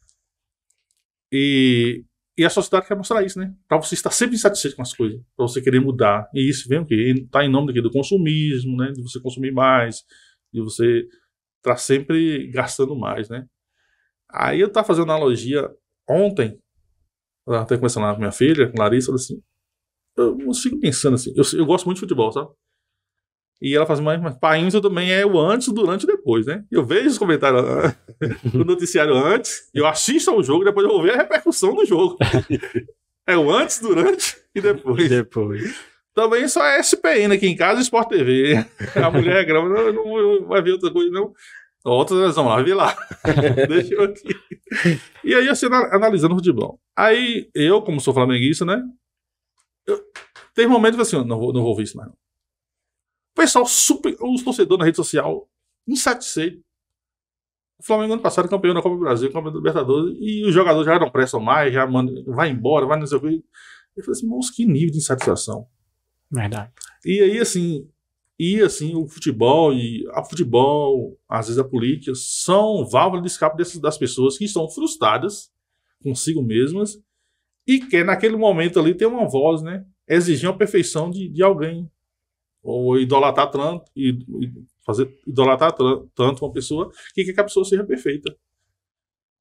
E a sociedade quer mostrar isso, né? Para você estar sempre insatisfeito com as coisas, para você querer mudar. E isso vem o quê? Tá em nome do consumismo, né? De você consumir mais, de você estar sempre gastando mais, né? Aí eu tava fazendo analogia ontem, eu tava até conversando lá com minha filha, com Larissa, eu falei assim, eu fico pensando assim, eu gosto muito de futebol, sabe? E ela fala assim, mas parâmetro também é o antes, o durante e depois, né? Eu vejo os comentários do noticiário antes, eu assisto ao jogo, depois eu vou ver a repercussão do jogo. É o antes, durante e depois. Também só é SPN aqui em casa e Sport TV. A mulher reclama, não vai ver outra coisa, não. Outra televisão lá, vai lá. Deixa eu aqui. E aí, assim, analisando o futebol. Aí, eu, como sou flamenguista, né? Tem momentos que assim, eu não vou ver isso mais, não. O pessoal, os torcedores na rede social, insatisfeitos. O Flamengo ano passado campeão da Copa do Brasil, campeão da Libertadores, e os jogadores já não prestam mais, já mandam, vai embora, vai não sei o que. Eu falei assim, moço, que nível de insatisfação. Verdade. E aí, assim, o futebol, às vezes a política, são válvulas de escape das pessoas que estão frustradas consigo mesmas e quer, naquele momento ali, ter uma voz, né? Exigir a perfeição de alguém. Ou idolatrar tanto, idolatrar tanto uma pessoa que quer que a pessoa seja perfeita.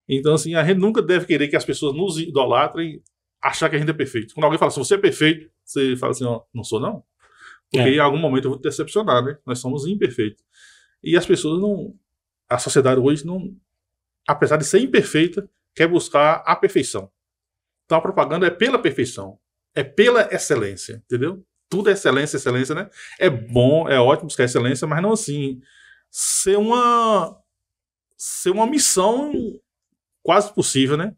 Então, assim, a gente nunca deve querer que as pessoas nos idolatrem, achar que a gente é perfeito. Quando alguém fala assim, você é perfeito, você fala assim, ó, não sou não. Porque em algum momento eu vou te decepcionar, né? Nós somos imperfeitos. E as pessoas não... A sociedade hoje não... Apesar de ser imperfeita, quer buscar a perfeição. Então a propaganda é pela perfeição. É pela excelência, entendeu? Tudo é excelência, né? É bom, é ótimo buscar excelência, mas não assim, ser uma missão quase possível, né?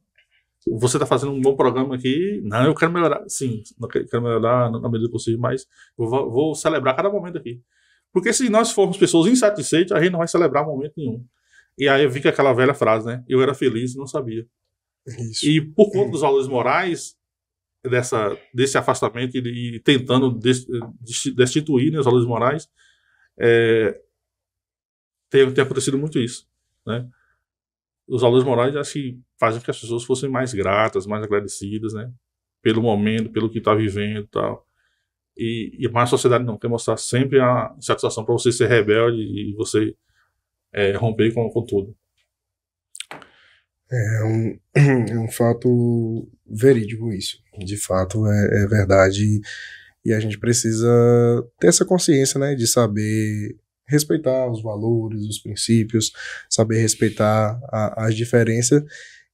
Você está fazendo um bom programa aqui, não, eu quero melhorar, sim, eu quero melhorar na medida possível, mas eu vou celebrar cada momento aqui. Porque se nós formos pessoas insatisfeitas, a gente não vai celebrar momento nenhum. E aí eu vi que aquela velha frase, né? Eu era feliz e não sabia. Isso. E por conta dos valores morais, desse afastamento e tentando destituir, né, os valores morais, tem acontecido muito isso, né? Os valores morais acho que fazem com que as pessoas fossem mais gratas, mais agradecidas, né? Pelo momento, pelo que está vivendo e tal. E mais a sociedade não quer mostrar sempre a insatisfação para você ser rebelde e você romper com tudo. É um fato verídico isso. De fato, é verdade. E a gente precisa ter essa consciência, né? De saber respeitar os valores, os princípios, saber respeitar as diferenças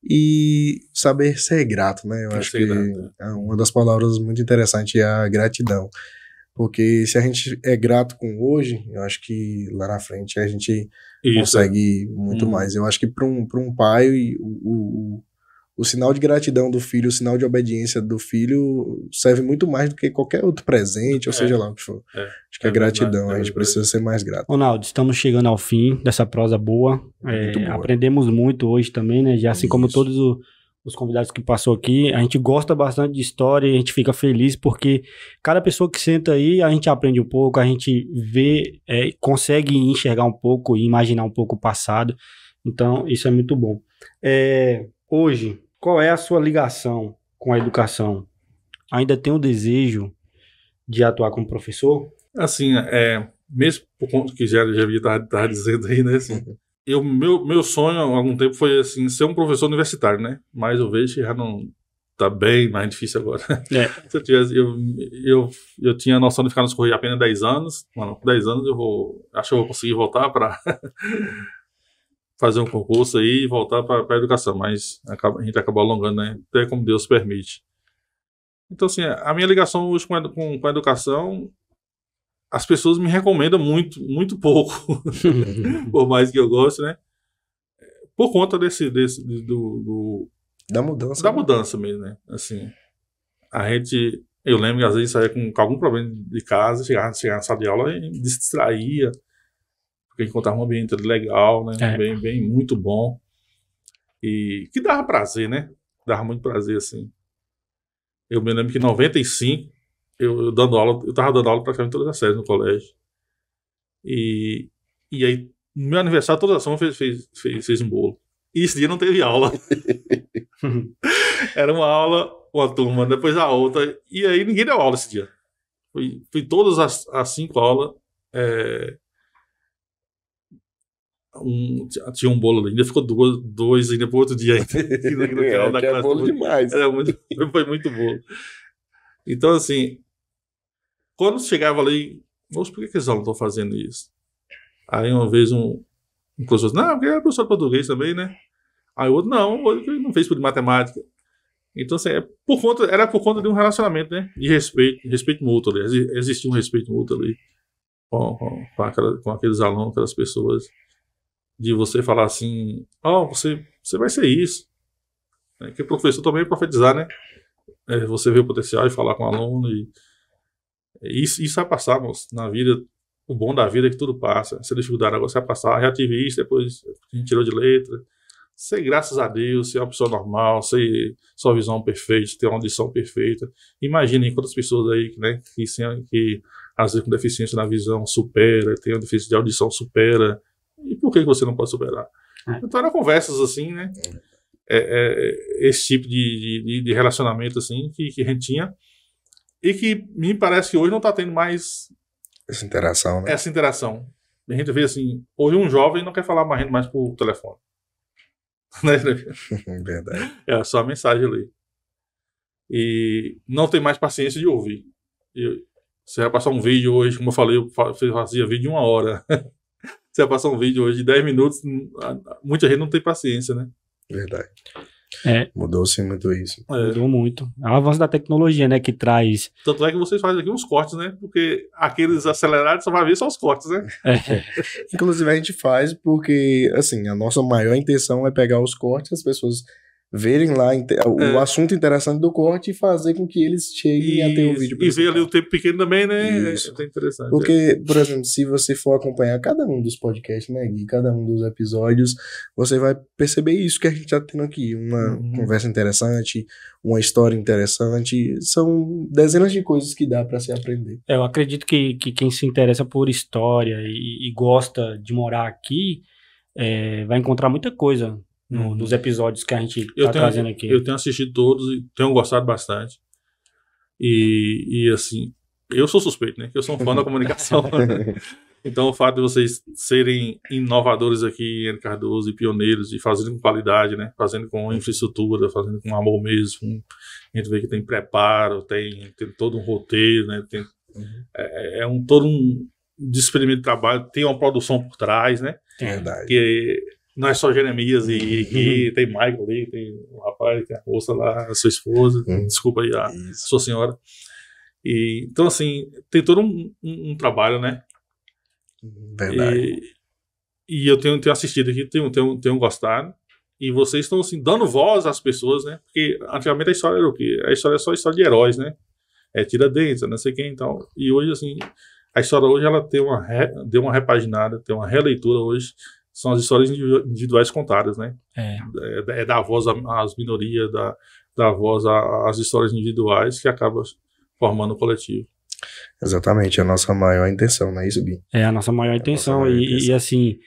e saber ser grato, né? Eu acho que uma das palavras muito interessantes é a gratidão. Porque se a gente é grato com hoje, eu acho que lá na frente a gente consegue muito mais. Eu acho que para um pai, o sinal de gratidão do filho, o sinal de obediência do filho serve muito mais do que qualquer outro presente, ou seja lá o que for. Acho que a gratidão, a gente precisa ser mais grato. Ronaldo, estamos chegando ao fim dessa prosa boa. Boa. Aprendemos muito hoje também, né? Já assim como todos os convidados que passou aqui, a gente gosta bastante de história e a gente fica feliz porque cada pessoa que senta aí, a gente aprende um pouco, a gente vê, consegue enxergar um pouco e imaginar um pouco o passado. Então, isso é muito bom. Hoje, qual é a sua ligação com a educação? Ainda tem o desejo de atuar como professor? Assim, mesmo por conta que já estava dizendo aí, né, assim, meu sonho há algum tempo foi assim, ser um professor universitário, né? Mas eu vejo que já não tá bem mais difícil agora. Se eu tivesse, eu tinha a noção de ficar nos Correios apenas 10 anos. Mano, com 10 anos acho que eu vou conseguir voltar para fazer um concurso aí e voltar para a educação, mas a gente acabou alongando, né? Até como Deus permite. Então, assim, a minha ligação hoje com a educação as pessoas me recomendam muito, muito pouco, por mais que eu goste, né? Por conta Da mudança. Da mudança mesmo, né? Assim, eu lembro que às vezes saía com algum problema de casa, chegava na sala de aula e me distraía, porque encontrava um ambiente legal, né? Bem, muito bom. E que dava prazer, né? Dava muito prazer, assim. Eu me lembro que em 95, eu tava dando aula praticamente todas as séries no colégio. E aí, no meu aniversário, toda a ação fez um bolo. E esse dia não teve aula. Era uma aula, uma turma, depois a outra. E aí ninguém deu aula esse dia. Fui todas as 5 aulas. Tinha um bolo ali, ainda ficou dois ainda pro outro dia ainda. Que é bolo demais. Foi muito bolo. Então, assim, quando chegava ali, moço, por que eles não estão fazendo isso? Aí uma vez um professor disse, não, porque é professor de português também, né? Aí o outro, não, ele não fez por matemática. Então, assim, era por conta de um relacionamento, né? De respeito mútuo ali. Existia um respeito mútuo ali com aqueles alunos, aquelas pessoas. De você falar assim, você vai ser isso. Que o professor também é profetizar, né? Você vê o potencial e falar com o aluno. Isso vai passar, moço, na vida. O bom da vida é que tudo passa. Essa dificuldade agora você vai passar. Já tive isso, depois a gente tirou de letra. Você, graças a Deus, ser uma pessoa normal, ser sua visão perfeita, ter uma audição perfeita. Imaginem quantas pessoas aí, né, que às vezes com deficiência na visão supera, tem uma deficiência de audição supera. E por que você não pode superar? Então eram conversas assim, né? Esse tipo de relacionamento assim que a gente tinha e que me parece que hoje não está tendo mais essa interação, né? Essa interação. A gente vê assim, hoje um jovem não quer falar mais por telefone. Verdade. É só a mensagem ali. E não tem mais paciência de ouvir. Você vai passar um vídeo hoje, como eu falei, eu fazia vídeo de 1 hora. Você vai passar um vídeo hoje de 10 minutos, muita gente não tem paciência, né? Verdade. Mudou-se muito isso. Mudou muito. É o avanço da tecnologia, né, que traz... Tanto é que vocês fazem aqui uns cortes, né? Porque aqueles acelerados só vai ver só os cortes, né? Inclusive a gente faz porque, assim, a nossa maior intenção é pegar os cortes, as pessoas verem lá o assunto interessante do corte e fazer com que eles cheguem a ter o vídeo principal. E ver ali o tempo pequeno também, né? Isso. É interessante. Porque, por exemplo, se você for acompanhar cada um dos podcasts, né, Gui, cada um dos episódios, você vai perceber isso que a gente tá tendo aqui. Uma conversa interessante, uma história interessante. São dezenas de coisas que dá para se aprender. Eu acredito que quem se interessa por história e gosta de morar aqui vai encontrar muita coisa nos episódios que a gente tá trazendo aqui. Eu tenho assistido todos e tenho gostado bastante. E assim, eu sou suspeito, né? Que eu sou um fã da comunicação. Então o fato de vocês serem inovadores aqui em Cardoso e pioneiros e fazendo com qualidade, né? Fazendo com infraestrutura, fazendo com amor mesmo. A gente vê que tem preparo, tem todo um roteiro, né? Todo um desprendimento de trabalho, tem uma produção por trás, né? Verdade. Que não é só Jeremias e tem Michael ali, tem o rapaz, tem a moça lá, a sua esposa, desculpa aí, a sua senhora. Então, assim, tem todo um trabalho, né? Verdade. E eu tenho assistido aqui, tenho gostado. E vocês estão, assim, dando voz às pessoas, né? Porque antigamente a história era o quê? A história é só história de heróis, né? Tiradentes, não sei quem e tal. E hoje, assim, a história hoje, ela deu uma repaginada, tem uma releitura hoje. São as histórias individuais contadas, né? É dar voz às minorias, dar voz às histórias individuais que acaba formando o coletivo. Exatamente, a nossa maior intenção, não é isso, Gui? É a nossa maior intenção. E assim,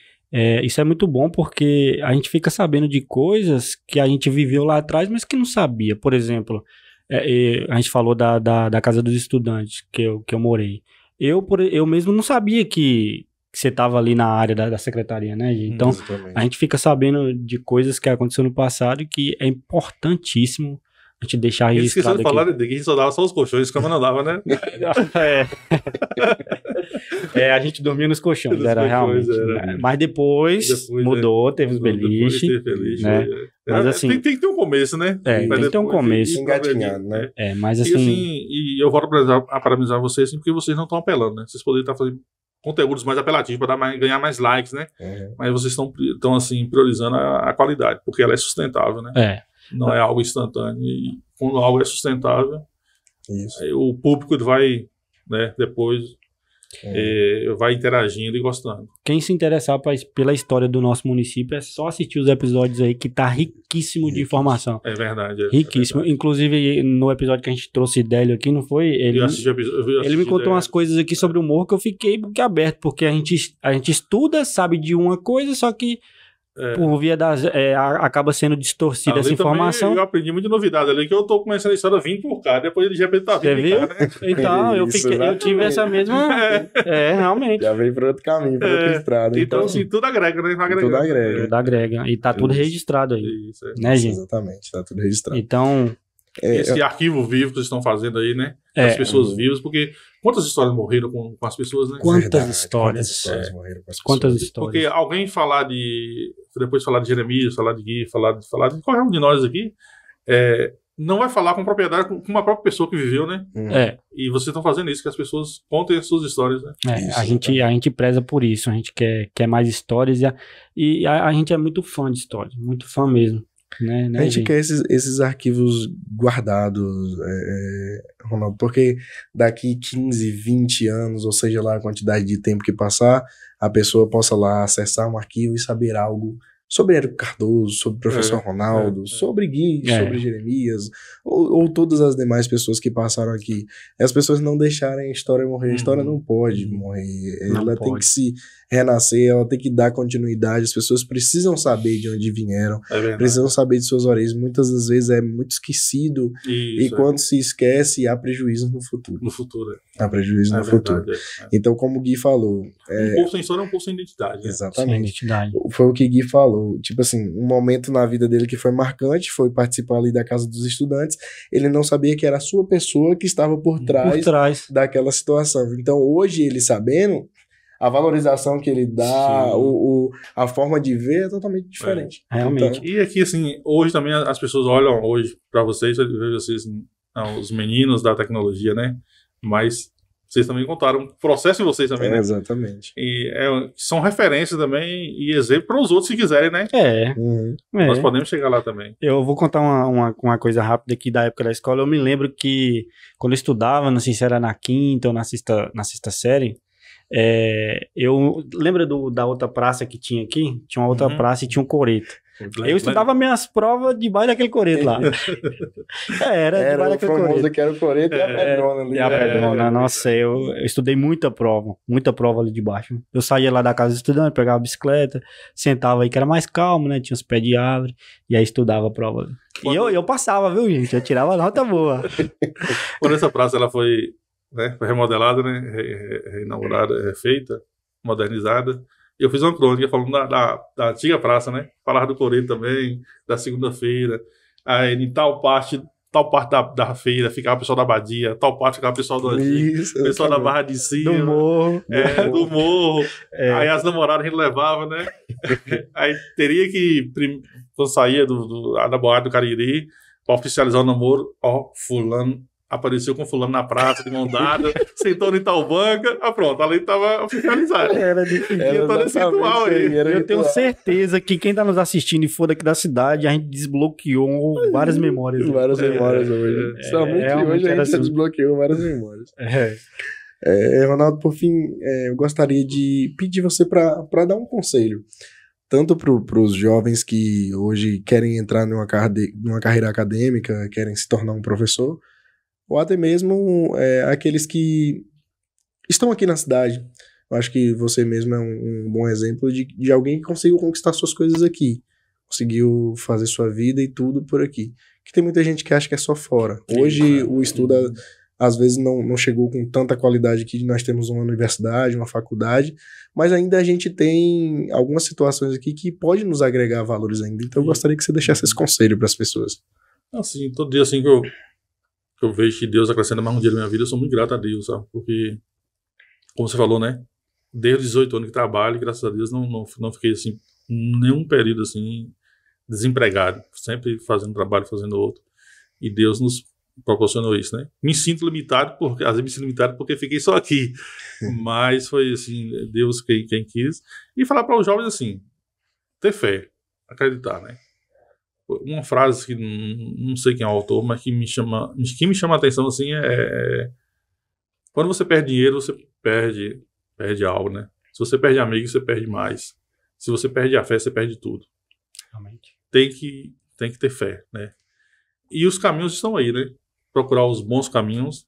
isso é muito bom porque a gente fica sabendo de coisas que a gente viveu lá atrás, mas que não sabia. Por exemplo, a gente falou da Casa dos Estudantes, que eu morei. Eu mesmo não sabia que você estava ali na área da secretaria, né? Então, a gente fica sabendo de coisas que aconteceram no passado e que é importantíssimo A gente deixar Ele esqueceu registrado de aqui. falar que a gente só dava só os colchões, cama não dava, né? A gente dormia nos colchões, Nos era colchões, realmente. era. né? Mas depois mudou, teve os beliches. Né? Mas assim- tem que ter um começo, né? Tem que ter um começo. Engatinhado, né? Mas E assim, assim, e eu volto a parabenizar vocês, assim, porque vocês não estão apelando, né? Vocês poderiam estar fazendo conteúdos mais apelativos para ganhar mais likes, né? Mas vocês estão assim, priorizando a qualidade, porque ela é sustentável, né? Não é algo instantâneo. E quando algo é sustentável, Isso. o público vai, né, depois vai interagindo e gostando. quem se interessar pela história do nosso município é só assistir os episódios aí, que tá riquíssimo de informação. É verdade. Riquíssimo. É verdade. Inclusive, no episódio que a gente trouxe Délio aqui, não foi? Ele me contou umas coisas aqui sobre o humor que eu fiquei boquiaberto, porque a gente estuda, sabe de uma coisa, só que por via das... acaba sendo distorcida essa informação. Eu aprendi muita novidade ali, que eu tô começando a história vindo por cá, depois de repente tá Você vindo viu? por cá, né? Então, eu tive essa mesma... realmente. Já veio para outro caminho, para outra estrada. Então, assim, tudo agrega, né? Tudo agrega. Tudo agrega. E tá tudo Isso. registrado aí. Isso, Né, gente? Exatamente, tá tudo registrado. Então, Esse arquivo vivo que vocês estão fazendo aí, né? As pessoas vivas, porque quantas histórias morreram com as pessoas, né? Quantas histórias. Quantas histórias morreram com as pessoas. quantas Porque histórias. alguém depois falar de Jeremias, falar de Gui, falar de qualquer um de nós aqui, não vai falar com propriedade com uma própria pessoa que viveu, né? E vocês estão fazendo isso, que as pessoas contem as suas histórias, né? Isso, a gente preza por isso, a gente quer mais histórias e a gente é muito fã de histórias, muito fã mesmo. Né, A gente quer esses arquivos guardados, Ronaldo, porque daqui 15, 20 anos, ou seja lá a quantidade de tempo que passar, a pessoa possa lá acessar um arquivo e saber algo sobre Érico Cardoso, sobre o professor Ronaldo, sobre Gui, sobre Jeremias, ou todas as demais pessoas que passaram aqui. E as pessoas não deixarem a história morrer. A história não pode morrer. Ela tem que se renascer, ela tem que dar continuidade. As pessoas precisam saber de onde vieram, precisam saber de suas origens. Muitas das vezes é muito esquecido, e quando se esquece, há prejuízo no futuro. Há prejuízo no futuro. Então, como o Gui falou... Um povo sem história é um povo sem identidade. Né? Exatamente. Foi o que Gui falou. Tipo assim, um momento na vida dele que foi marcante, foi participar ali da Casa dos Estudantes. Ele não sabia que era a sua pessoa que estava por trás daquela situação. Então, hoje, ele sabendo, a valorização que ele dá, a forma de ver é totalmente diferente. Realmente. Então, e aqui, assim, hoje também as pessoas olham hoje para vocês, os meninos da tecnologia, né? Mas vocês também contaram o processo de vocês também, né? Exatamente. E são referências também e exemplo para os outros se quiserem, né? Nós podemos chegar lá também. Eu vou contar uma coisa rápida aqui da época da escola. Eu me lembro que quando eu estudava, não sei se era na quinta ou na sexta série, eu lembro da outra praça que tinha aqui? Tinha uma outra praça e tinha um coreto. Eu estudava minhas provas debaixo daquele coreto lá. Era debaixo daquele coreto. Que era o coreto e a pedrona ali. E a pedrona, nossa, eu estudei muita prova ali debaixo. Eu saía lá da casa estudando, pegava a bicicleta, sentava aí que era mais calmo, né? Tinha uns pés de árvore, e aí estudava a prova ali. E eu passava, viu, gente? Eu tirava nota boa. Quando essa praça ela foi remodelada, né? Reinaugurada, refeita, modernizada. Eu fiz uma crônica falando da antiga praça, né? Falava do coreto também, da segunda-feira. Aí em tal parte da feira ficava o pessoal da Abadia, tal parte ficava o pessoal do Antigo, o pessoal da Barra de Cima. Do Morro. Do Morro. Aí as namoradas a gente levava, né? Aí teria que, quando saía da boate do Cariri, para oficializar o namoro, fulano apareceu com fulano na praça, de mão dada, sentou em tal banca, pronto, ali estava oficializado. Era todo esse ritual aí. Eu tenho certeza que quem está nos assistindo e for daqui da cidade, a gente desbloqueou várias memórias. Várias memórias hoje. Hoje a gente desbloqueou várias memórias. Ronaldo, por fim, eu gostaria de pedir você para dar um conselho, tanto para os jovens que hoje querem entrar numa carreira acadêmica, querem se tornar um professor, ou até mesmo aqueles que estão aqui na cidade. Eu acho que você mesmo é um bom exemplo de alguém que conseguiu conquistar suas coisas aqui, conseguiu fazer sua vida e tudo por aqui. Que tem muita gente que acha que é só fora. Hoje o estudo às vezes não chegou com tanta qualidade que nós temos uma universidade, uma faculdade, mas ainda a gente tem algumas situações aqui que pode nos agregar valores ainda. Então eu gostaria que você deixasse esse conselho para as pessoas. Assim, todo dia assim que eu vejo que Deus acrescenta mais um dia na minha vida, eu sou muito grato a Deus, sabe? Porque, como você falou, né? Desde os 18 anos que trabalho, graças a Deus, não fiquei assim, nenhum período assim, desempregado. Sempre fazendo trabalho, fazendo outro. E Deus nos proporcionou isso, né? Me sinto limitado, às vezes me sinto limitado porque fiquei só aqui. Mas foi assim, Deus quem quis. E falar para os jovens assim, ter fé, acreditar, né? Uma frase que não sei quem é o autor, mas que me chama a atenção assim quando você perde dinheiro, você perde algo, né? Se você perde amigos, você perde mais. Se você perde a fé, você perde tudo. Realmente. Tem que ter fé, né? E os caminhos estão aí, né? Procurar os bons caminhos.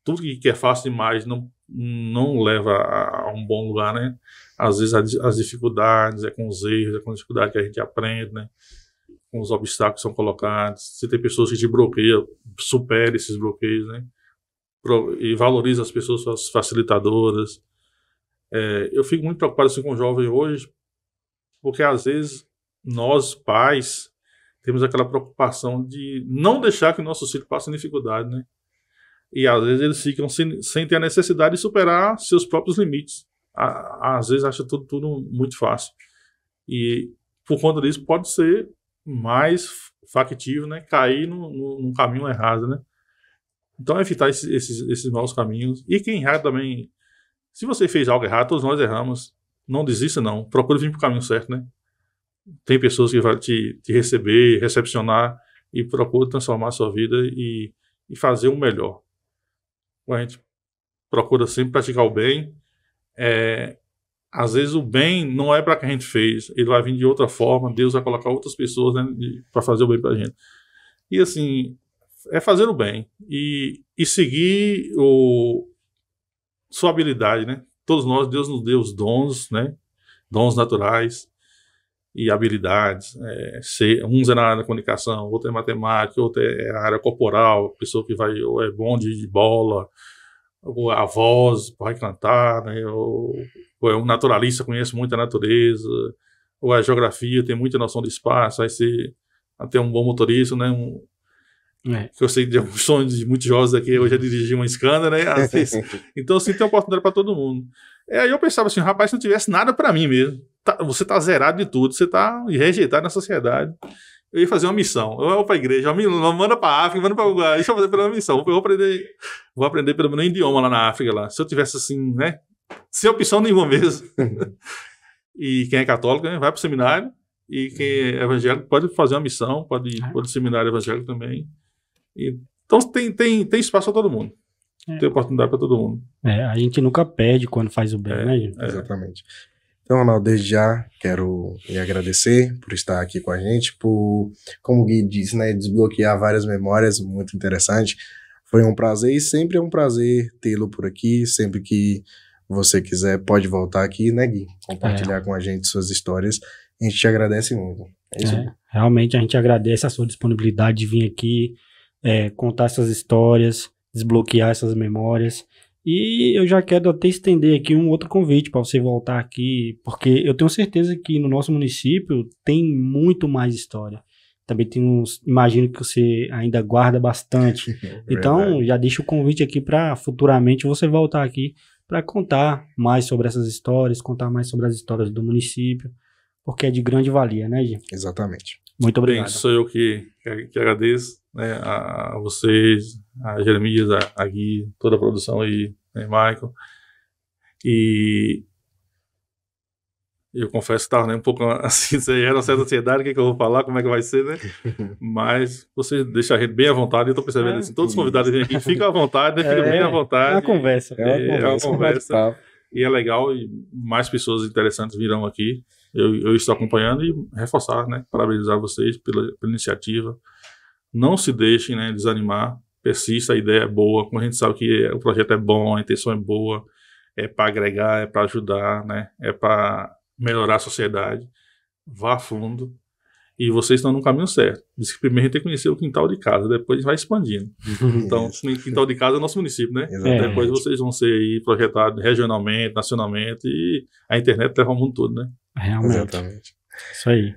Tudo que é fácil demais não leva a um bom lugar, né? Às vezes as dificuldades, com os erros, com as dificuldades que a gente aprende, né? Com os obstáculos que são colocados. Se tem pessoas que te bloqueiam, supere esses bloqueios, né? E valorize as pessoas, as facilitadoras. Eu fico muito preocupado assim, com o jovem hoje, porque às vezes nós, pais, temos aquela preocupação de não deixar que nossos filhos passem dificuldade, né? E às vezes eles ficam sem ter a necessidade de superar seus próprios limites. Às vezes acham tudo muito fácil. E por conta disso pode ser mais factível, né? Cair num caminho errado, né? Então evitar esses maus caminhos. E quem errar também, se você fez algo errado, todos nós erramos. Não desista não. Procure vir para o caminho certo, né? Tem pessoas que vão te receber, recepcionar e procure transformar a sua vida e fazer o melhor. A gente procura sempre praticar o bem. Às vezes o bem não é para que a gente fez, ele vai vir de outra forma, Deus vai colocar outras pessoas, né, para fazer o bem para a gente. E assim, fazer o bem e seguir sua habilidade, né? Todos nós, Deus nos deu os dons, né? Dons naturais e habilidades. Uns é na área da comunicação, outro é matemática, outro é a área corporal, pessoa que ou é bom de bola, ou a voz, vai cantar, né? Ou é um naturalista, conhece muito a natureza, ou a geografia, tem muita noção de espaço, aí você até um bom motorista, né? Que eu sei de alguns sonhos de muitos jovens aqui, hoje é dirigir uma Scania, né? Então, assim, tem oportunidade para todo mundo. Aí eu pensava assim, rapaz, se não tivesse nada para mim mesmo, você tá zerado de tudo, você tá rejeitado na sociedade. Eu ia fazer uma missão, eu vou para a igreja, manda para a África, manda para o lugar, deixa eu fazer pela missão, eu vou aprender pelo menos um idioma lá na África, lá. Se eu tivesse assim, né? Sem opção nenhuma mesmo. E quem é católico, né, vai para o seminário, e quem é evangélico pode fazer uma missão, pode ir para o seminário evangélico também. Então tem espaço para todo mundo. Tem oportunidade para todo mundo. A gente nunca perde quando faz o bem, né, gente? Exatamente. Então, Ronaldo, desde já quero lhe agradecer por estar aqui com a gente, por, como o Gui disse, né, desbloquear várias memórias, muito interessante. Foi um prazer e sempre é um prazer tê-lo por aqui. Sempre que você quiser, pode voltar aqui, né, Gui? Compartilhar com a gente suas histórias. A gente te agradece muito. É isso? Realmente a gente agradece a sua disponibilidade de vir aqui, contar essas histórias, desbloquear essas memórias. E eu já quero até estender aqui um outro convite para você voltar aqui, porque eu tenho certeza que no nosso município tem muito mais história. Também imagino que você ainda guarda bastante. Então, já deixo o convite aqui para futuramente você voltar aqui para contar mais sobre essas histórias, contar mais sobre as histórias do município, porque é de grande valia, né, Gê? Exatamente. Muito obrigado. Bem, sou eu que agradeço, né, a vocês, a Jeremias, a Gui, toda a produção aí, né, Michael. E eu confesso que estava um pouco assim, era uma certa ansiedade, o que eu vou falar, como é que vai ser, né? Mas você deixa a gente bem à vontade, eu estou percebendo assim, todos os convidados vêm aqui, ficam à vontade, né? Ficam bem à vontade. É uma conversa. É uma conversa. E é legal, e mais pessoas interessantes virão aqui. Eu estou acompanhando e reforçar, né? Parabenizar vocês pela iniciativa. Não se deixem, né, desanimar. Persista, a ideia é boa. Como a gente sabe que o projeto é bom, a intenção é boa. É para agregar, é para ajudar, né? É para melhorar a sociedade. Vá a fundo. E vocês estão no caminho certo. Diz que primeiro a gente tem que conhecer o quintal de casa, depois vai expandindo. Então, o quintal de casa é o nosso município, né? Depois vocês vão ser aí projetados regionalmente, nacionalmente, e a internet leva o mundo todo, né? Realmente. Exatamente. Isso aí.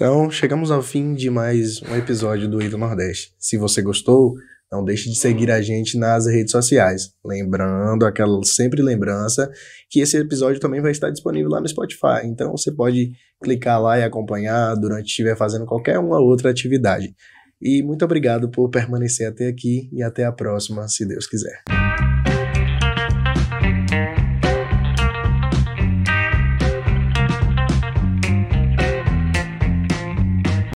Então, chegamos ao fim de mais um episódio do Ida Nordeste. Se você gostou, não deixe de seguir a gente nas redes sociais. Lembrando, aquela sempre lembrança, que esse episódio também vai estar disponível lá no Spotify. Então, você pode clicar lá e acompanhar durante estiver fazendo qualquer uma outra atividade. E muito obrigado por permanecer até aqui e até a próxima, se Deus quiser.